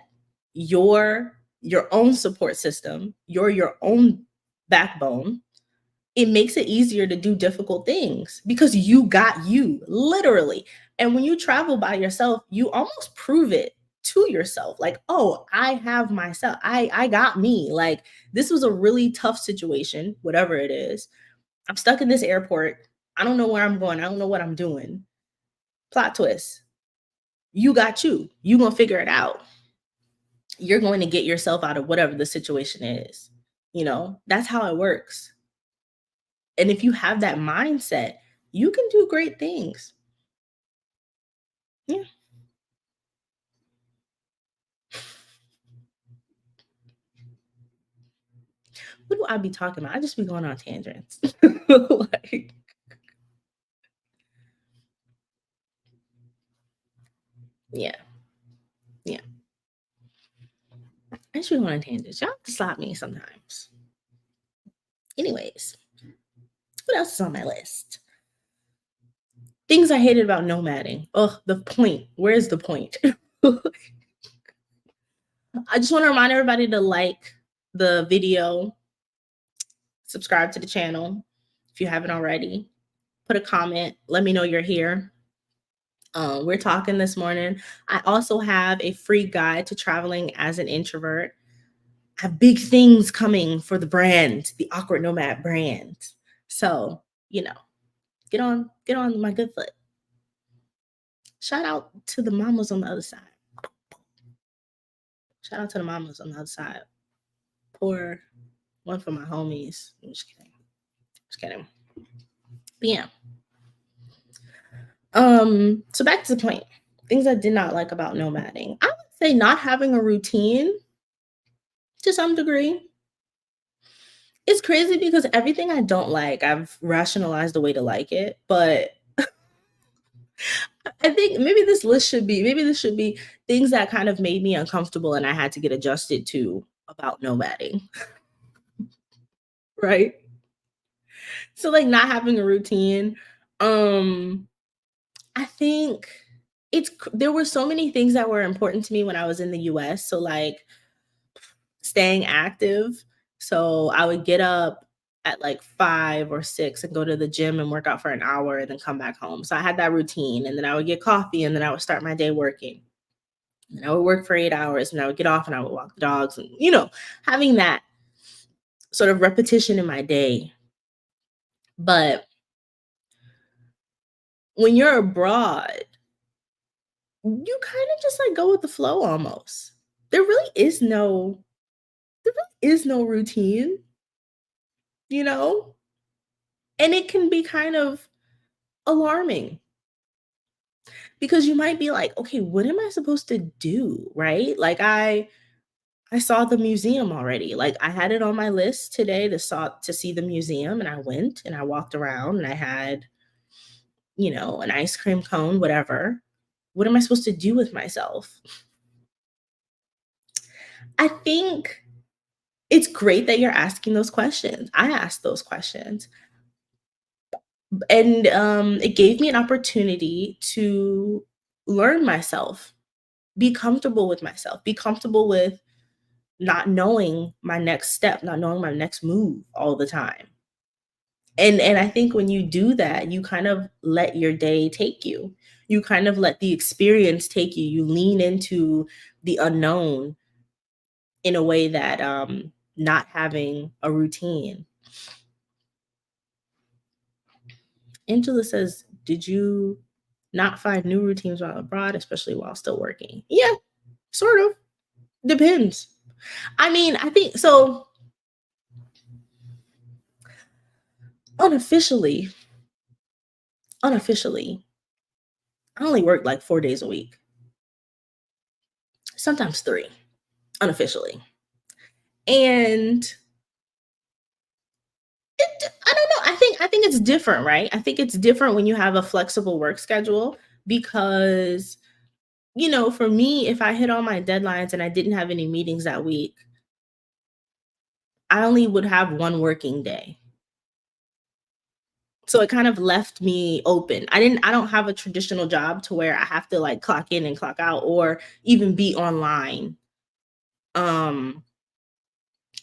you're your own support system, you're your own backbone, it makes it easier to do difficult things because you got you, literally. And when you travel by yourself, you almost prove it to yourself like, oh, I have myself. I got me. Like, this was a really tough situation, whatever it is. I'm stuck in this airport. I don't know where I'm going. I don't know what I'm doing. Plot twist. You got you. You gonna figure it out. You're going to get yourself out of whatever the situation is. That's how it works. And if you have that mindset, you can do great things. Yeah. What do I be talking about? I just be going on tangents. Like, yeah, yeah. I just be going on tangents. Y'all have to stop me sometimes. Anyways, what else is on my list? Things I hated about nomading. Ugh, the point. Where's the point? I just want to remind everybody to like the video, subscribe to the channel if you haven't already. Put a comment. Let me know you're here. We're talking this morning. I also have a free guide to traveling as an introvert. I have big things coming for the brand, the Awkward Nomad brand. So, get on my good foot. Shout out to the mamas on the other side. Shout out to the mamas on the other side. Pour one for my homies. I'm just kidding. Just kidding. But yeah. So back to the point. Things I did not like about nomading. I would say not having a routine to some degree. It's crazy because everything I don't like, I've rationalized a way to like it. But I think maybe this should be things that kind of made me uncomfortable and I had to get adjusted to about nomading, right? So like not having a routine, um I think there were so many things that were important to me when I was in the US. So like staying active. So I would get up at like 5 or 6 and go to the gym and work out for an hour and then come back home. So I had that routine and then I would get coffee and then I would start my day working. And I would work for 8 hours and I would get off and I would walk the dogs and, having that sort of repetition in my day. But when you're abroad, you kind of just like go with the flow almost. There really is no routine, you know? And it can be kind of alarming because you might be like, okay, what am I supposed to do? Right? Like I saw the museum already. Like I had it on my list today to see the museum and I went and I walked around and I had, an ice cream cone, whatever. What am I supposed to do with myself? I think it's great that you're asking those questions. I asked those questions. And it gave me an opportunity to learn myself, be comfortable with myself, be comfortable with not knowing my next step, not knowing my next move all the time. And I think when you do that, you kind of let your day take you. You kind of let the experience take you. You lean into the unknown in a way that not having a routine. Angela says, "Did you not find new routines while abroad, especially while still working?" Yeah, sort of. Depends. I mean, I think so. Unofficially, unofficially, I only work like 4 days a week, sometimes three, unofficially. And I don't know. I think it's different, right? I think it's different when you have a flexible work schedule because for me, if I hit all my deadlines and I didn't have any meetings that week, I only would have one working day. So it kind of left me open. I don't have a traditional job to where I have to like clock in and clock out or even be online. Um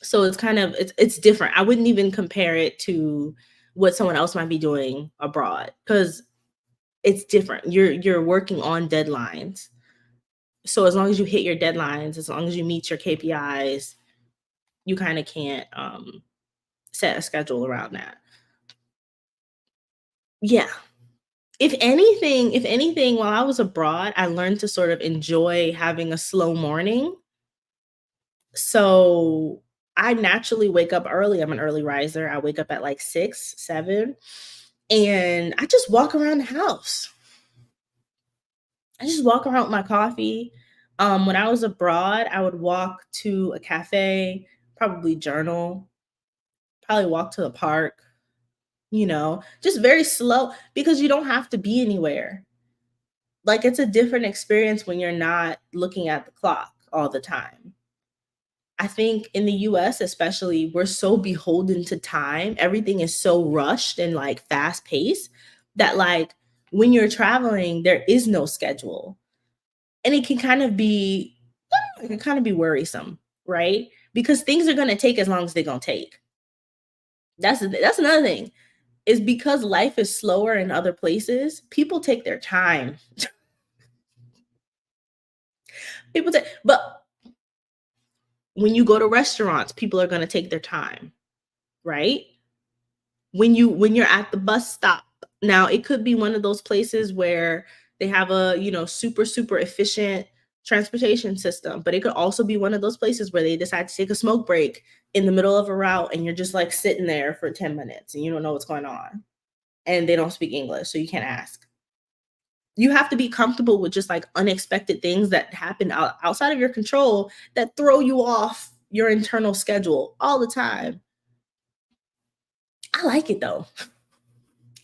so it's different. I wouldn't even compare it to what someone else might be doing abroad cuz it's different. You're working on deadlines. So as long as you hit your deadlines, as long as you meet your KPIs, you kind of can't set a schedule around that. Yeah. If anything, while I was abroad, I learned to sort of enjoy having a slow morning. So I naturally wake up early. I'm an early riser. I wake up at like 6, 7, and I just walk around the house. I just walk around with my coffee. When I was abroad, I would walk to a cafe, probably journal, probably walk to the park, just very slow because you don't have to be anywhere. Like, it's a different experience when you're not looking at the clock all the time. I think in the US, especially, we're so beholden to time. Everything is so rushed and like fast paced that like When you're traveling, there is no schedule. And it can kind of be worrisome, right? Because things are going to take as long as they're going to take. That's another thing. Is because life is slower in other places, people take their time. But when you go to restaurants, people are going to take their time, right? When you're at the bus stop, now it could be one of those places where they have a, super efficient transportation system, but it could also be one of those places where they decide to take a smoke break in the middle of a route and you're just like sitting there for 10 minutes and you don't know what's going on and they don't speak English, so you can't ask. You have to be comfortable with just like unexpected things that happen outside of your control that throw you off your internal schedule all the time. I like it though.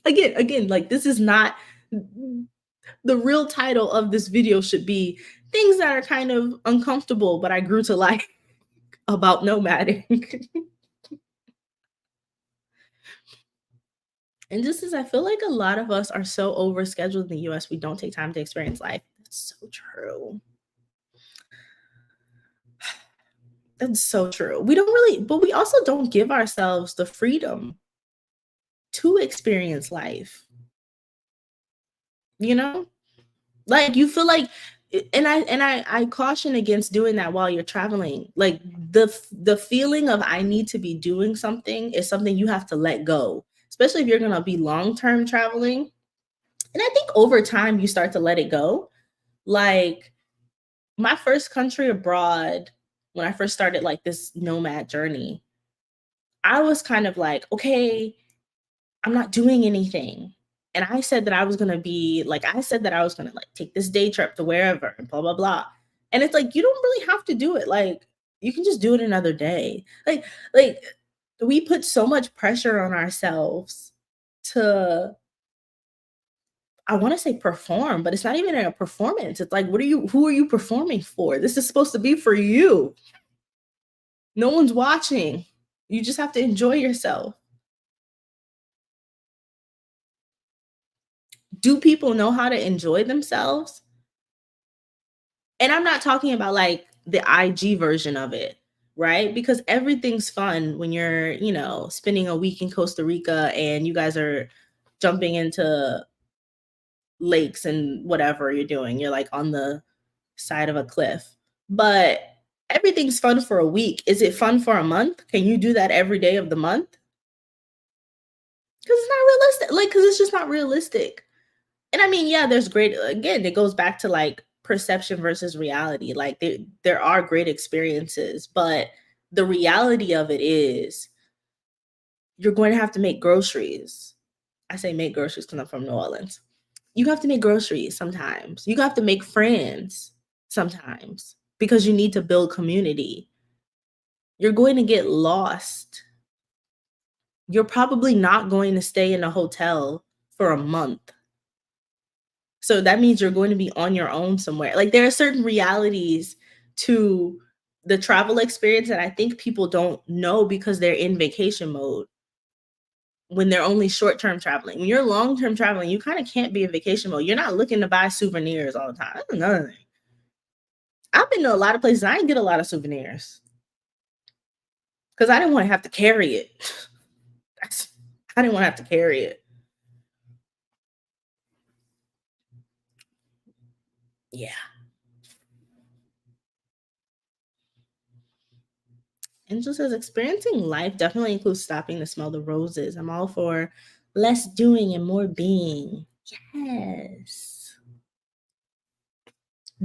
Again, like this is not the real title of this video should be things that are kind of uncomfortable, but I grew to like about nomading. And just as I feel like a lot of us are so overscheduled in the US, we don't take time to experience life. That's so true. That's so true. We don't really, but we also don't give ourselves the freedom to experience life, you know? Like you feel like and I caution against doing that while you're traveling. Like the feeling of I need to be doing something is something you have to let go, especially if you're going to be long-term traveling. And I think over time you start to let it go. Like my first country abroad, when I first started like this nomad journey, I was kind of like, okay, I'm not doing anything. And I said that I was gonna be like, I said that I was gonna like take this day trip to wherever and blah blah blah. And it's like you don't really have to do it. Like you can just do it another day. Like we put so much pressure on ourselves to I want to say perform, but it's not even a performance. It's like, who are you performing for? This is supposed to be for you. No one's watching. You just have to enjoy yourself. Do people know how to enjoy themselves? And I'm not talking about like the IG version of it, right? Because everything's fun when you're, spending a week in Costa Rica and you guys are jumping into lakes and whatever you're doing. You're like on the side of a cliff. But everything's fun for a week. Is it fun for a month? Can you do that every day of the month? Because it's not realistic. Like, because it's just not realistic. And I mean, yeah, there's great again, it goes back to like perception versus reality. Like there are great experiences, but the reality of it is you're going to have to make groceries. I say make groceries because I'm from New Orleans. You have to make groceries sometimes. You have to make friends sometimes because you need to build community. You're going to get lost. You're probably not going to stay in a hotel for a month. So that means you're going to be on your own somewhere. Like there are certain realities to the travel experience that I think people don't know because they're in vacation mode when they're only short-term traveling. When you're long-term traveling, you kind of can't be in vacation mode. You're not looking to buy souvenirs all the time. That's another thing. I've been to a lot of places. I didn't get a lot of souvenirs because I didn't want to have to carry it. I didn't want to have to carry it. Yeah. Angel says experiencing life definitely includes stopping to smell the roses. I'm all for less doing and more being. Yes.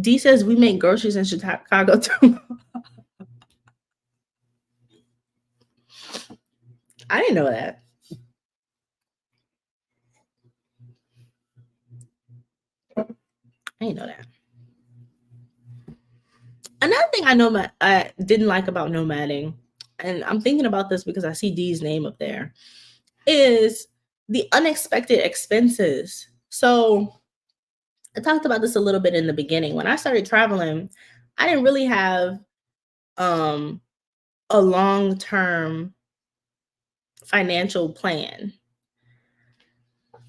D says we make groceries in Chicago too. I didn't know that. I didn't know that. Another thing I didn't like about nomading, and I'm thinking about this because I see D's name up there, is the unexpected expenses. So I talked about this a little bit in the beginning. When I started traveling, I didn't really have um, a long term financial plan.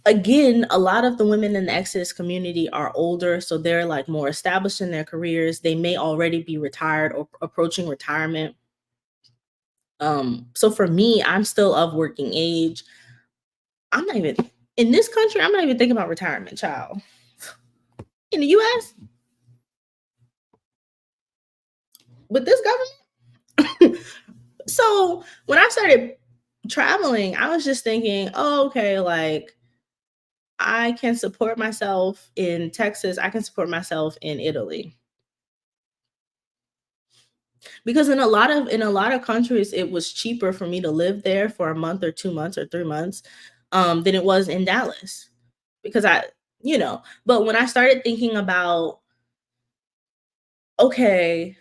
again, a lot of the women in the Exodus community are older, so they're like more established in their careers. They may already be retired or approaching retirement. So for me, I'm still of working age. I'm not even in this country, I'm not even thinking about retirement, child. In the US, with this government. So when I started traveling, I was just thinking, oh, okay, like I can support myself in Texas, I can support myself in Italy. Because in a lot of countries, it was cheaper for me to live there for a month or 2 months or 3 months, than it was in Dallas. Because but when I started thinking about, okay,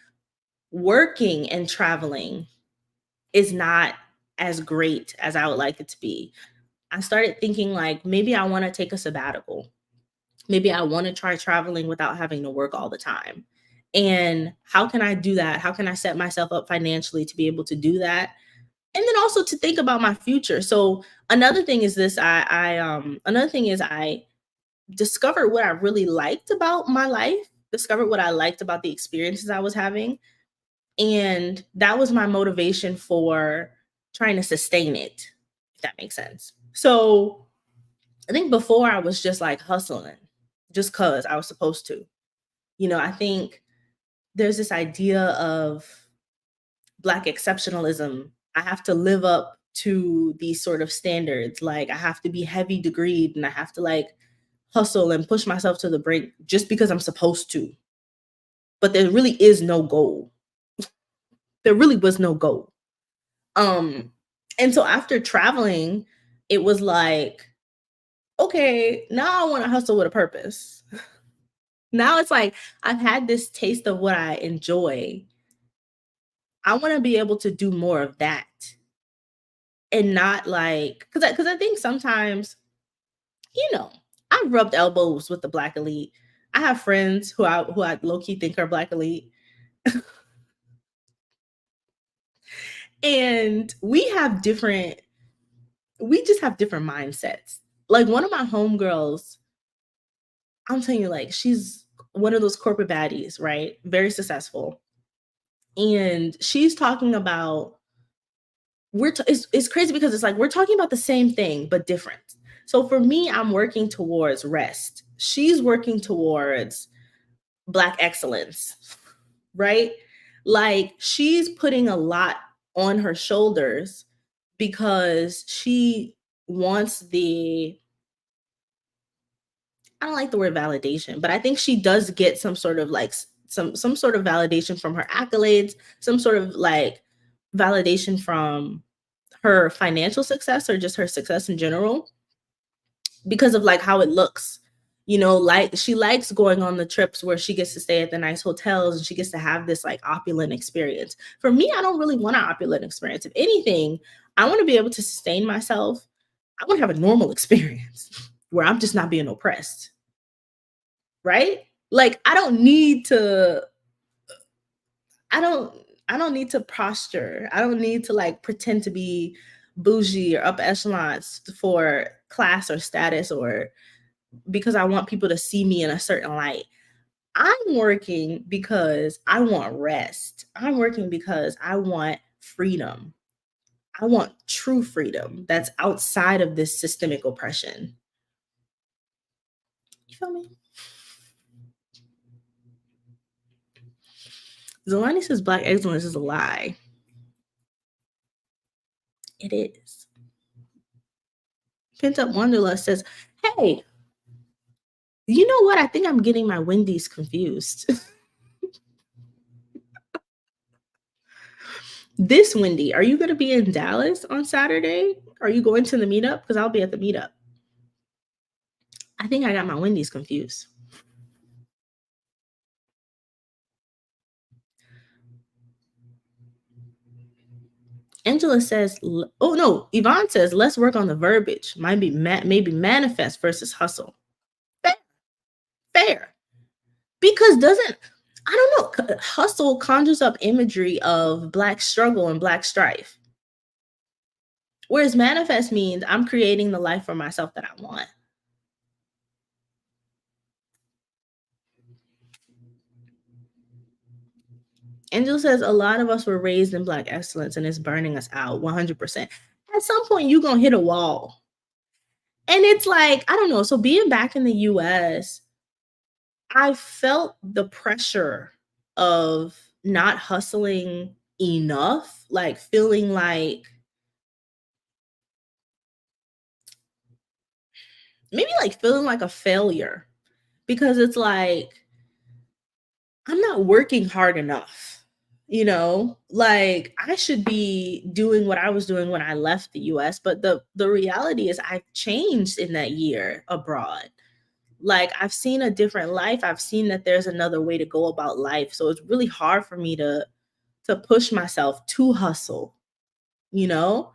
working and traveling is not as great as I would like it to be. I started thinking like maybe I want to take a sabbatical. Maybe I want to try traveling without having to work all the time. And how can I do that? How can I set myself up financially to be able to do that? And then also to think about my future. So another thing is this another thing is I discovered what I really liked about my life, discovered what I liked about the experiences I was having, and that was my motivation for trying to sustain it, if that makes sense. So I think before I was just like hustling just cuz I was supposed to. I think there's this idea of Black exceptionalism. I have to live up to these sort of standards. Like I have to be heavy degreed and I have to like hustle and push myself to the brink just because I'm supposed to. But there really is no goal. There really was no goal. Um and so after traveling, it was like, okay, now I want to hustle with a purpose. Now it's like I've had this taste of what I enjoy. I want to be able to do more of that and not like because I think sometimes, you know, I've rubbed elbows with the Black elite. I have friends who I low key think are Black elite, and we just have different mindsets. Like one of my homegirls, I'm telling you, like she's one of those corporate baddies, right? Very successful, and she's talking about it's crazy because it's like we're talking about the same thing but different. So for me, I'm working towards rest. She's working towards Black excellence, right? Like she's putting a lot on her shoulders because she wants the I don't like the word validation, but I think she does get some sort of like some sort of validation from her accolades, some sort of like validation from her financial success or just her success in general because of like how it looks. Like she likes going on the trips where she gets to stay at the nice hotels and she gets to have this like opulent experience. For me, I don't really want an opulent experience. If anything, I want to be able to sustain myself. I want to have a normal experience where I'm just not being oppressed, right? Like I don't I don't need to posture. I don't need to like pretend to be bougie or upper echelons for class or status or because I want people to see me in a certain light. I'm working because I want rest. I'm working because I want freedom. I want true freedom that's outside of this systemic oppression. You feel me? Zelani says Black excellence is a lie. It is. Pent Up Wanderlust says, hey, you know what? I think I'm getting my Wendy's confused. This Wendy, are you going to be in Dallas on Saturday? Are you going to the meetup? Because I'll be at the meetup. I think I got my Wendy's confused. Angela says, oh no, Yvonne says, let's work on the verbiage. Might be maybe manifest versus hustle. Fair, fair. Because I don't know, hustle conjures up imagery of Black struggle and Black strife. Whereas manifest means I'm creating the life for myself that I want. Angel says a lot of us were raised in Black excellence and it's burning us out 100%. At some point, you're going to hit a wall. And it's like, I don't know. So being back in the US, I felt the pressure of not hustling enough, like feeling like maybe like feeling like a failure because it's like I'm not working hard enough. Like I should be doing what I was doing when I left the US, but the reality is I've changed in that year abroad. Like I've seen a different life. I've seen that there's another way to go about life. So it's really hard for me to push myself to hustle, you know?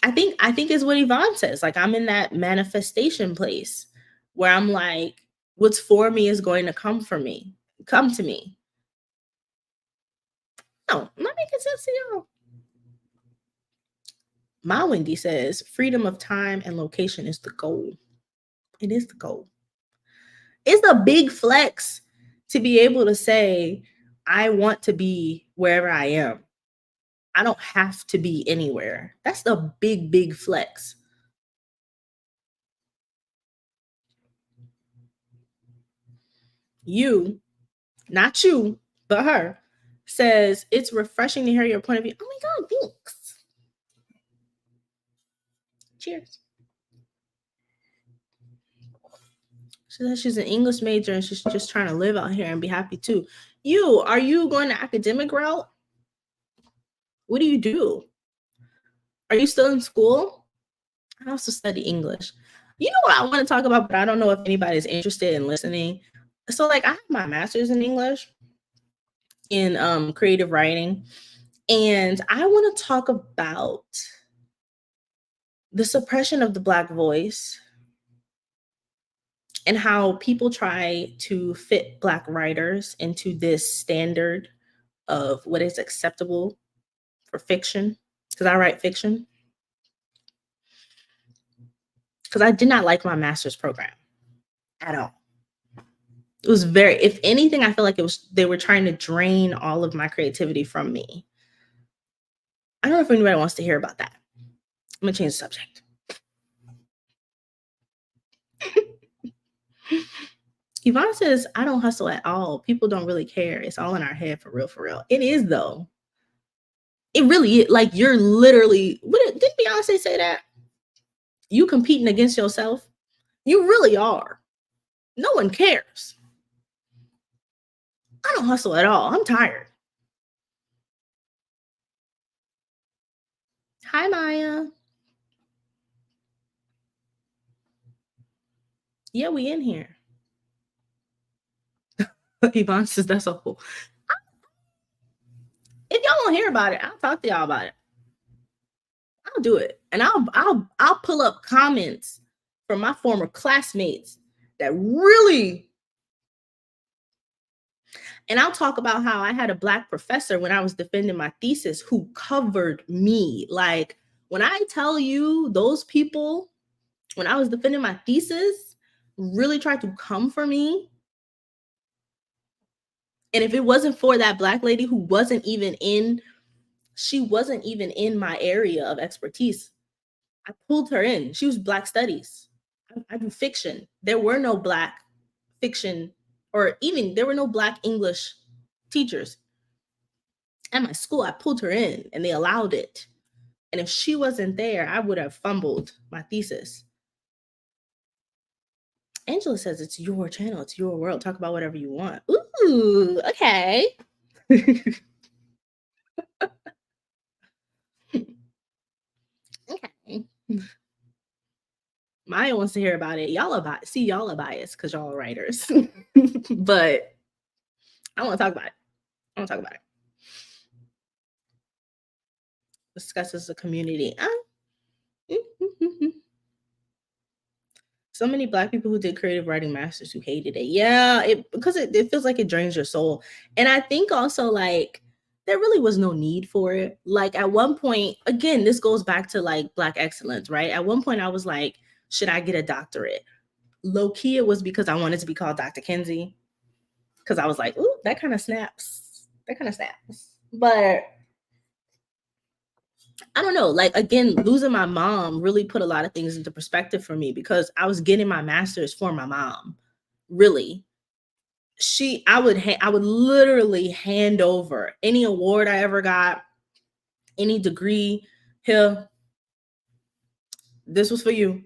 I think is what Yvonne says. Like I'm in that manifestation place where I'm like, what's for me is going to come to me. No, I'm not making sense to y'all. My Wendy says freedom of time and location is the goal. It is the goal. It's a big flex to be able to say, I want to be wherever I am. I don't have to be anywhere. That's the big, big flex. You, not you, but her, says it's refreshing to hear your point of view. Oh my God, thanks. Cheers. She says she's an English major and she's just trying to live out here and be happy too. Are you going the academic route? What do you do? Are you still in school? I also study English. You know what I want to talk about, but I don't know if anybody's interested in listening. So, like, I have my master's in English in creative writing, and I want to talk about the suppression of the Black voice and how people try to fit Black writers into this standard of what is acceptable for fiction. Because I write fiction. Because I did not like my master's program at all. It was very, if anything, I feel like they were trying to drain all of my creativity from me. I don't know if anybody wants to hear about that. I'm gonna change the subject. Yvonne says, I don't hustle at all. People don't really care. It's all in our head for real, for real. It is though. It really is. Like you're literally, did Beyonce say that? You competing against yourself? You really are. No one cares. I don't hustle at all. I'm tired. Hi, Maya. Yeah, we in here. Yvonne says that's a whole. If y'all want to hear about it, I'll talk to y'all about it. I'll do it, and I'll pull up comments from my former classmates that really. And I'll talk about how I had a Black professor when I was defending my thesis who covered me. Like when I tell you those people, when I was defending my thesis, really tried to come for me. And if it wasn't for that Black lady who she wasn't even in my area of expertise, I pulled her in. She was Black studies. I do fiction. There were no Black fiction, or even there were no Black English teachers. At my school, I pulled her in and they allowed it. And if she wasn't there, I would have fumbled my thesis. Angela says it's your channel, it's your world. Talk about whatever you want. Ooh, okay. Okay. Maya wants to hear about it. Y'all are biased. See, y'all are biased because y'all are writers. But I want to talk about it. I want to talk about it. Discuss as a community. So many Black people who did creative writing masters who hated it. Yeah, because it feels like it drains your soul. And I think also like there really was no need for it. Like at one point, again, this goes back to like Black excellence, right? At one point I was like, should I get a doctorate? Low key, it was because I wanted to be called Dr. Kinsey. Because I was like, ooh, that kind of snaps. They're kind of snaps. But I don't know, like, again, losing my mom really put a lot of things into perspective for me because I was getting my master's for my mom. Really. I would literally hand over any award I ever got, any degree. Here, this was for you.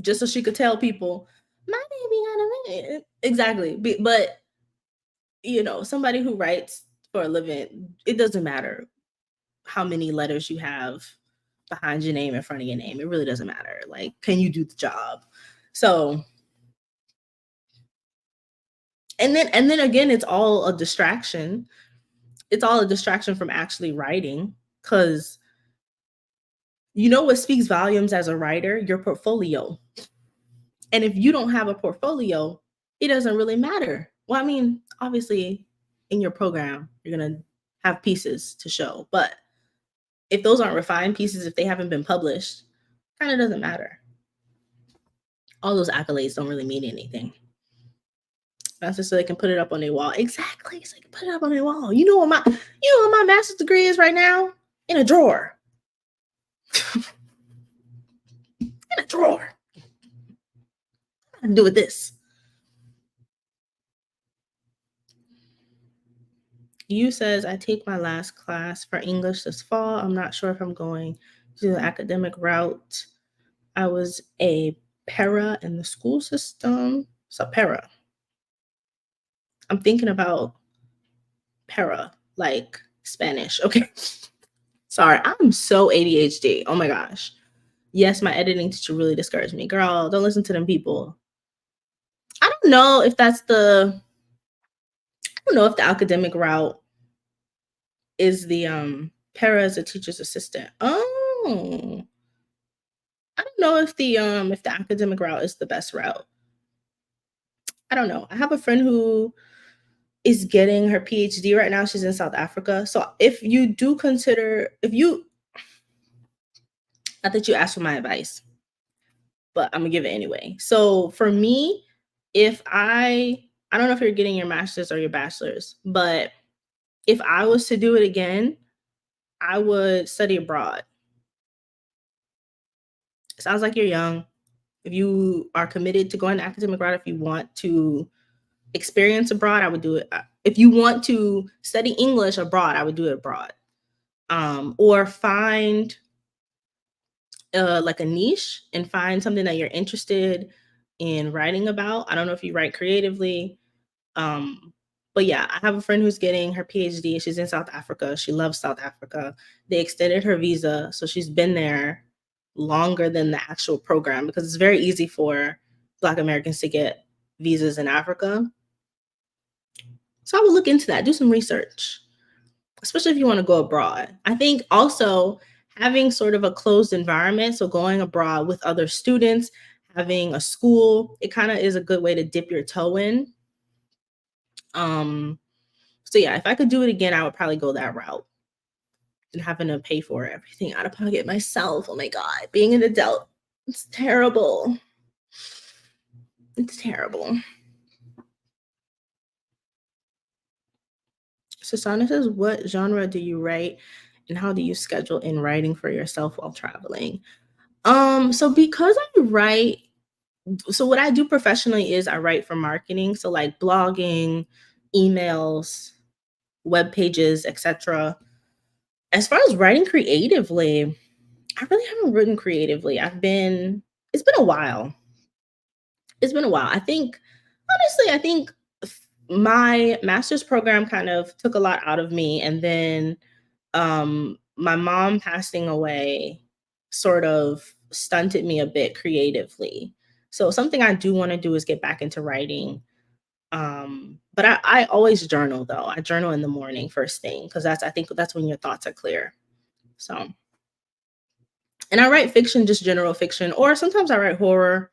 Just so she could tell people, my baby got a man. Exactly. But somebody who writes for a living, it doesn't matter how many letters you have behind your name, in front of your name. It really doesn't matter. Like, can you do the job? So, and then again, it's all a distraction. It's all a distraction from actually writing, because what speaks volumes as a writer? Your portfolio. And if you don't have a portfolio, it doesn't really matter. Well, I mean, obviously, in your program, you're going to have pieces to show. But if those aren't refined pieces, if they haven't been published, kind of doesn't matter. All those accolades don't really mean anything. That's just so they can put it up on their wall. Exactly. So they can put it up on their wall. You know what my master's degree is right now? In a drawer. In a drawer. What do I do with this? You says, I take my last class for English this fall. I'm not sure if I'm going to the academic route. I was a para in the school system. So para. I'm thinking about para, like Spanish. Okay. Sorry, I'm so ADHD. Oh my gosh. Yes, my editing teacher really discouraged me. Girl, don't listen to them people. I don't know if the academic route is the para as a teacher's assistant. Oh. I don't know if the academic route is the best route. I don't know. I have a friend who is getting her PhD right now. She's in South Africa. So if you do consider, not that you asked for my advice, but I'm gonna give it anyway. So for me, I don't know if you're getting your master's or your bachelor's, but if I was to do it again, I would study abroad. Sounds like you're young. If you are committed to going the academic route, if you want to experience abroad, I would do it. If you want to study English abroad, I would do it abroad. Or find like a niche and find something that you're interested in writing about. I don't know if you write creatively. But yeah, I have a friend who's getting her PhD. She's in South Africa. She loves South Africa. They extended her visa, so she's been there longer than the actual program, because it's very easy for Black Americans to get visas in Africa. So I would look into that, do some research, especially if you want to go abroad. I think also having sort of a closed environment, so going abroad with other students, having a school, it kind of is a good way to dip your toe in. So yeah, if I could do it again, I would probably go that route and having to pay for everything out of pocket myself. Oh my God, being an adult, it's terrible. It's terrible. Susanna says, what genre do you write and how do you schedule in writing for yourself while traveling? So because I write, so what I do professionally is I write for marketing. So like blogging, emails, web pages, etc. As far as writing creatively, I really haven't written creatively. It's been a while. It's been a while. I think my master's program kind of took a lot out of me. And then my mom passing away sort of stunted me a bit creatively. So something I do want to do is get back into writing. But I always journal though. I journal in the morning first thing, because I think that's when your thoughts are clear. So, and I write fiction, just general fiction, or sometimes I write horror.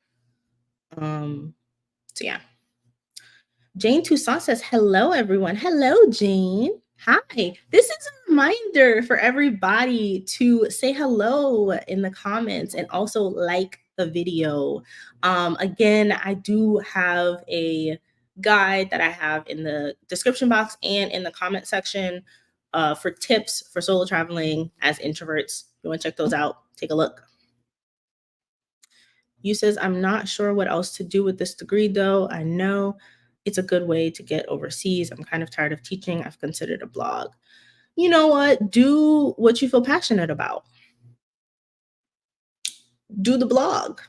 So yeah. Jane Toussaint says, hello, everyone. Hello, Jane. Hi. This is a reminder for everybody to say hello in the comments and also like the video. Again, I do have a guide that I have in the description box and in the comment section for tips for solo traveling as introverts. You want to check those out? Take a look. You says, I'm not sure what else to do with this degree though. I know it's a good way to get overseas. I'm kind of tired of teaching. I've considered a blog. You know what? Do what you feel passionate about. Do the blog.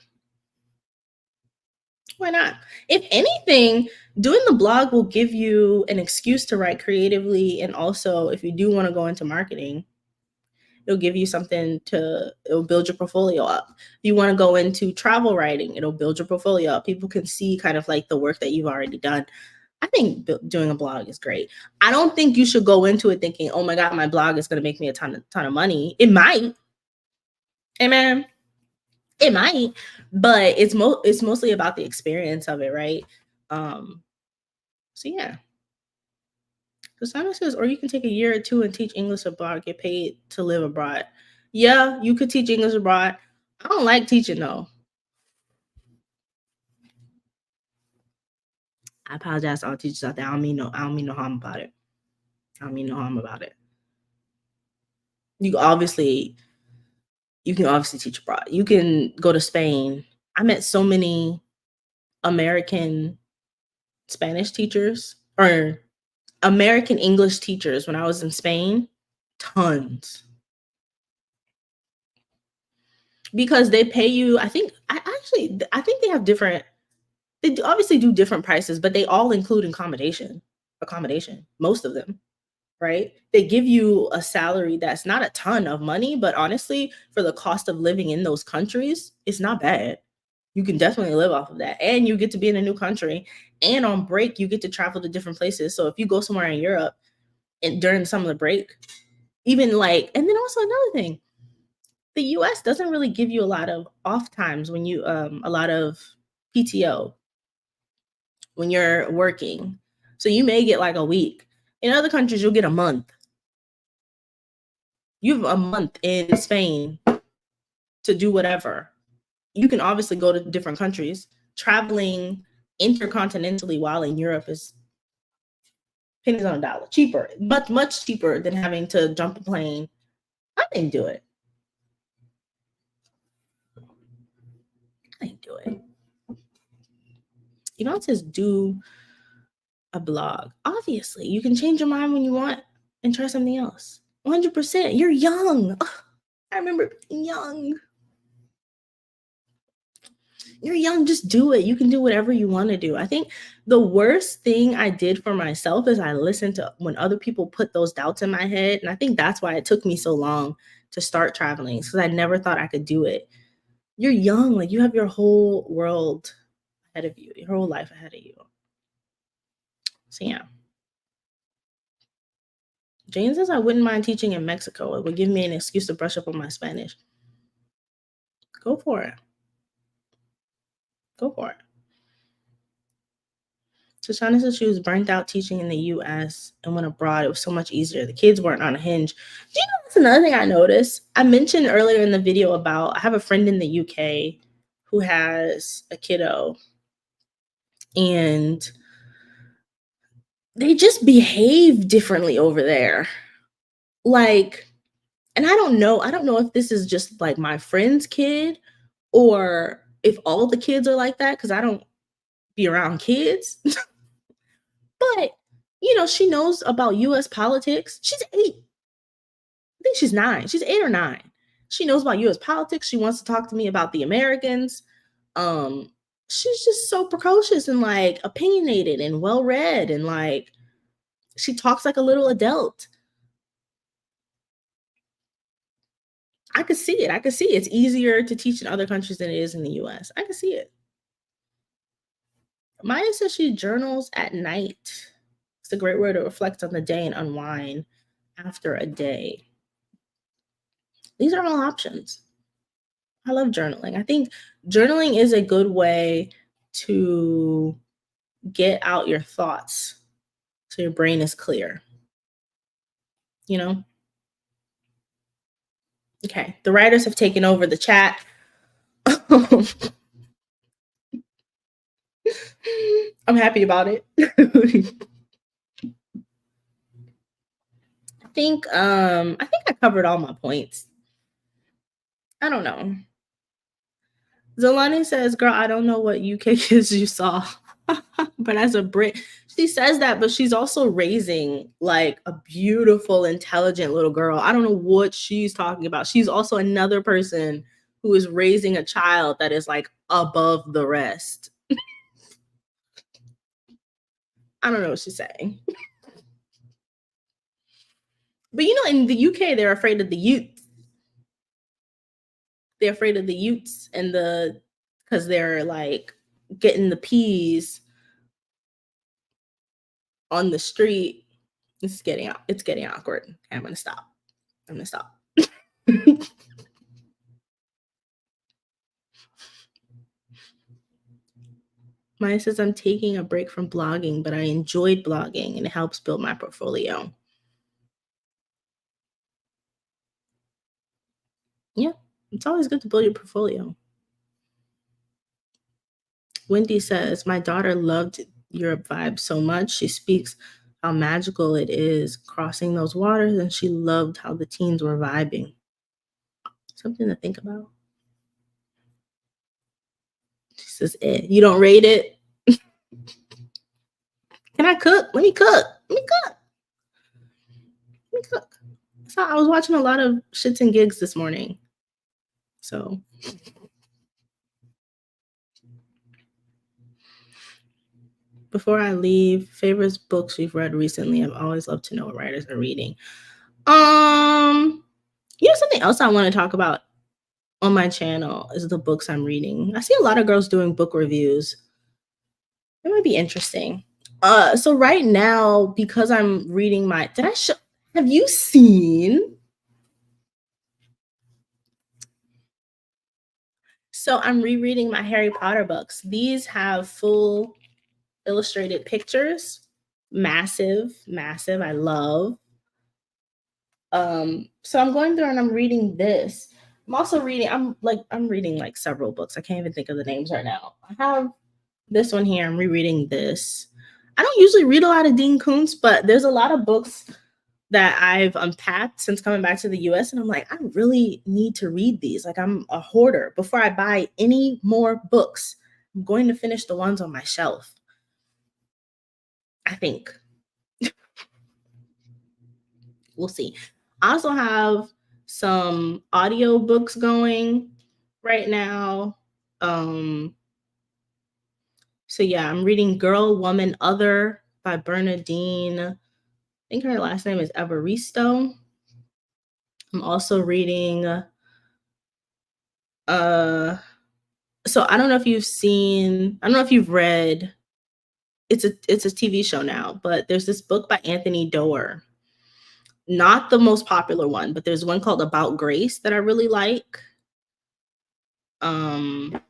Why not? If anything, doing the blog will give you an excuse to write creatively. And also, if you do want to go into marketing, it'll give you something it'll build your portfolio up. If you want to go into travel writing, it'll build your portfolio up. People can see kind of like the work that you've already done. I think doing a blog is great. I don't think you should go into it thinking, oh my God, my blog is going to make me a ton of money. It might. Amen. It might, but it's mostly about the experience of it, right? So yeah. Cassandra says, or you can take a year or two and teach English abroad, get paid to live abroad. Yeah, you could teach English abroad. I don't like teaching though. I apologize to all teachers out there. I don't mean no harm about it. I don't mean no harm about it. You can obviously teach abroad. You can go to Spain. I met so many American Spanish teachers or American English teachers when I was in Spain. Tons. Because they pay you, I think they have different, obviously do different prices, but they all include accommodation, most of them, right? They give you a salary that's not a ton of money, but honestly, for the cost of living in those countries, it's not bad. You can definitely live off of that. And you get to be in a new country. And on break, you get to travel to different places. So if you go somewhere in Europe and during some of the break, even like, and then also another thing, the US doesn't really give you a lot of off times when you a lot of PTO when you're working. So you may get like a week. In other countries, you'll get a month. You have a month in Spain to do whatever. You can obviously go to different countries. Traveling intercontinentally while in Europe is pennies on a dollar. Cheaper. Much cheaper than having to jump a plane. I didn't do it. Yvonne says do a blog. Obviously, you can change your mind when you want and try something else. 100%. You're young. Ugh, I remember being young. You're young, just do it. You can do whatever you want to do. I think the worst thing I did for myself is I listened to when other people put those doubts in my head. And I think that's why it took me so long to start traveling, because I never thought I could do it. You're young, like you have your whole world ahead of you, your whole life ahead of you. So yeah. Jane says I wouldn't mind teaching in Mexico. It would give me an excuse to brush up on my Spanish. Go for it. Go for it. Shoshana says she was burnt out teaching in the US and went abroad. It was so much easier. The kids weren't on a hinge. Do you know that's another thing I noticed? I mentioned earlier in the video about I have a friend in the UK who has a kiddo, and they just behave differently over there. Like, and I don't know if this is just like my friend's kid or if all the kids are like that, because I don't be around kids. But, she knows about US politics. She's 8. I think she's 9. She's 8 or 9. She knows about US politics. She wants to talk to me about the Americans. She's just so precocious and like opinionated and well read, and like she talks like a little adult. I could see it. It's easier to teach in other countries than it is in the US. I can see it. Maya says she journals at night. It's a great way to reflect on the day and unwind after a day. These are all options. I love journaling. I think journaling is a good way to get out your thoughts so your brain is clear. Okay, the writers have taken over the chat. I'm happy about it. I think I covered all my points. I don't know. Zolani says, "Girl, I don't know what UK kids you saw." But as a Brit, she says that, but she's also raising like a beautiful, intelligent little girl. I don't know what she's talking about. She's also another person who is raising a child that is like above the rest. I don't know what she's saying. But in the UK, they're afraid of the youth. They're afraid of the youths and because they're like getting the peas on the street. It's getting awkward. Okay, I'm gonna stop. I'm gonna stop. Maya says I'm taking a break from blogging, but I enjoyed blogging and it helps build my portfolio. Yeah, it's always good to build your portfolio. Wendy says, my daughter loved Europe vibe so much. She speaks how magical it is crossing those waters, and she loved how the teens were vibing. Something to think about. She says, you don't rate it? Can I cook? Let me cook. Let me cook. Let me cook. So I was watching a lot of shits and gigs this morning. So before I leave, favorites books we've read recently. I've always loved to know what writers are reading. Something else I want to talk about on my channel is the books I'm reading. I see a lot of girls doing book reviews. It might be interesting. So right now, because I'm reading have you seen? So I'm rereading my Harry Potter books. These have full illustrated pictures. Massive, massive. I love. So I'm going through and I'm reading this. I'm also reading, I'm reading like several books. I can't even think of the names right now. I have this one here. I'm rereading this. I don't usually read a lot of Dean Koontz, but there's a lot of books that I've unpacked since coming back to the US. And I'm like, I really need to read these. Like, I'm a hoarder. Before I buy any more books, I'm going to finish the ones on my shelf. I think. We'll see. I also have some audio books going right now. So yeah, I'm reading Girl, Woman, Other by Bernadine. I think her last name is Evaristo. I'm also reading so I don't know if you've read, it's a TV show now, but there's this book by Anthony Doerr. Not the most popular one, but there's one called About Grace that I really like. So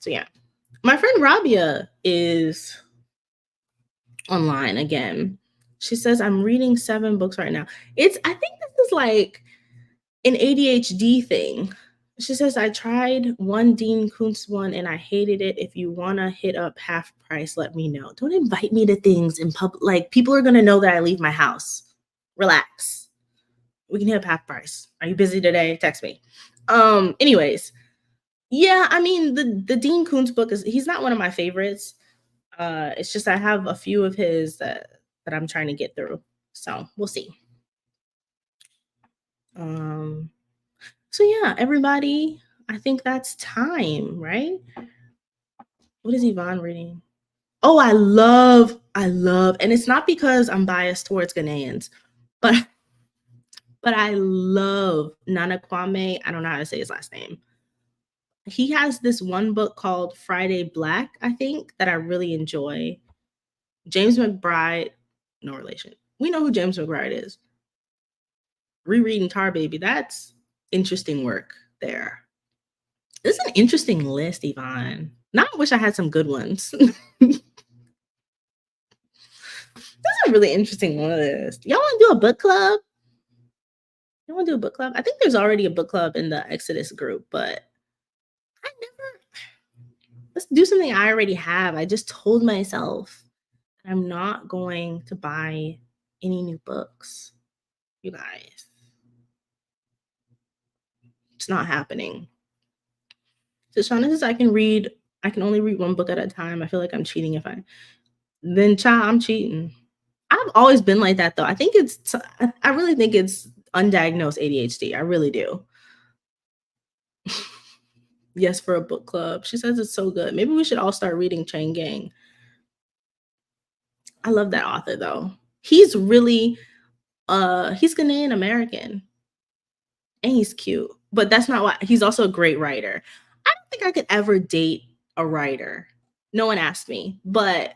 yeah. My friend Rabia is online again. She says, I'm reading 7 books right now. I think this is like an ADHD thing. She says, I tried one Dean Koontz one and I hated it. If you want to hit up half price, let me know. Don't invite me to things in public. Like, people are going to know that I leave my house. Relax. We can hit up half price. Are you busy today? Text me. Anyways, yeah, I mean, the Dean Koontz book he's not one of my favorites. It's just I have a few of his that I'm trying to get through. So we'll see. So yeah, everybody, I think that's time, right? What is Yvonne reading? Oh, I love, and it's not because I'm biased towards Ghanaians, but I love Nana Kwame. I don't know how to say his last name. He has this one book called Friday Black, I think, that I really enjoy. James McBride, no relation. We know who James McBride is. Rereading Tar Baby, that's interesting work there. This is an interesting list, Yvonne. Now I wish I had some good ones. That's a really interesting list. Y'all want to do a book club? You want to do a book club? I think there's already a book club in the Exodus group, but let's do something I already have. I just told myself I'm not going to buy any new books, you guys. It's not happening. So Shauna says I can only read one book at a time. I feel like I'm cheating if I then child, I'm cheating. I've always been like that though. I really think it's undiagnosed ADHD. I really do. Yes, for a book club. She says it's so good. Maybe we should all start reading Chain Gang. I love that author though. He's really he's Ghanaian American and he's cute. But that's not why he's also a great writer. I don't think I could ever date a writer. No one asked me, but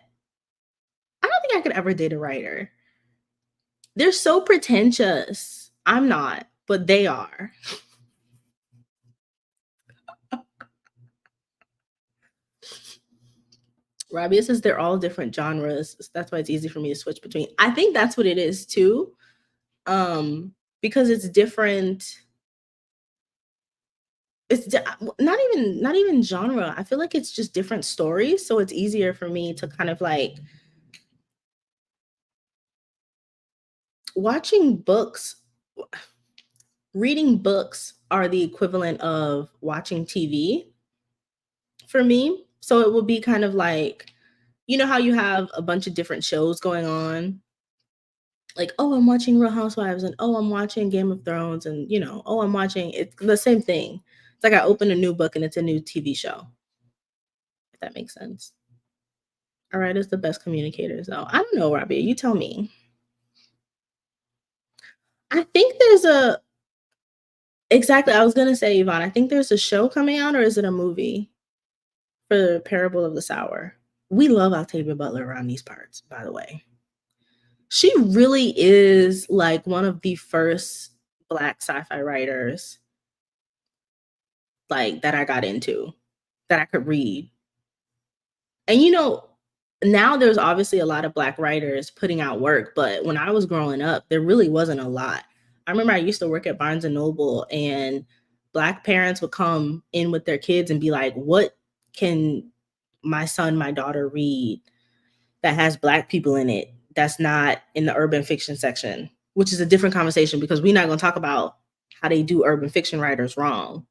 I don't think I could ever date a writer. They're so pretentious. I'm not, but they are. Rabia says they're all different genres. That's why it's easy for me to switch between. I think that's what it is too. Because it's different. Not even genre. I feel like it's just different stories, so it's easier for me to kind of like watching books. Reading books are the equivalent of watching TV for me. So it will be kind of like, you know how you have a bunch of different shows going on? Like, oh, I'm watching Real Housewives and oh, I'm watching Game of Thrones and oh, I'm watching it's the same thing. It's like I open a new book and it's a new TV show. If that makes sense. All right, it's the best communicators though. I don't know, Robbie. You tell me. I think there's a exactly. I was gonna say, Yvonne. I think there's a show coming out, or is it a movie for Parable of the Sour? We love Octavia Butler around these parts, by the way. She really is like one of the first Black sci-fi writers like that I got into, that I could read. And now there's obviously a lot of Black writers putting out work, but when I was growing up, there really wasn't a lot. I remember I used to work at Barnes and Noble, and Black parents would come in with their kids and be like, "What can my son, my daughter read that has Black people in it that's not in the urban fiction section?" Which is a different conversation because we're not going to talk about how they do urban fiction writers wrong.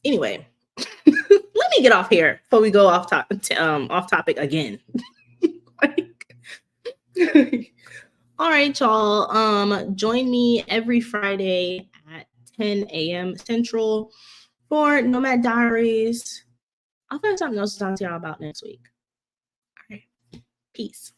Anyway, let me get off here before we go off topic again. All right, y'all. Join me every Friday at 10 a.m. Central for Nomad Diaries. I'll find something else to talk to y'all about next week. All right. Peace.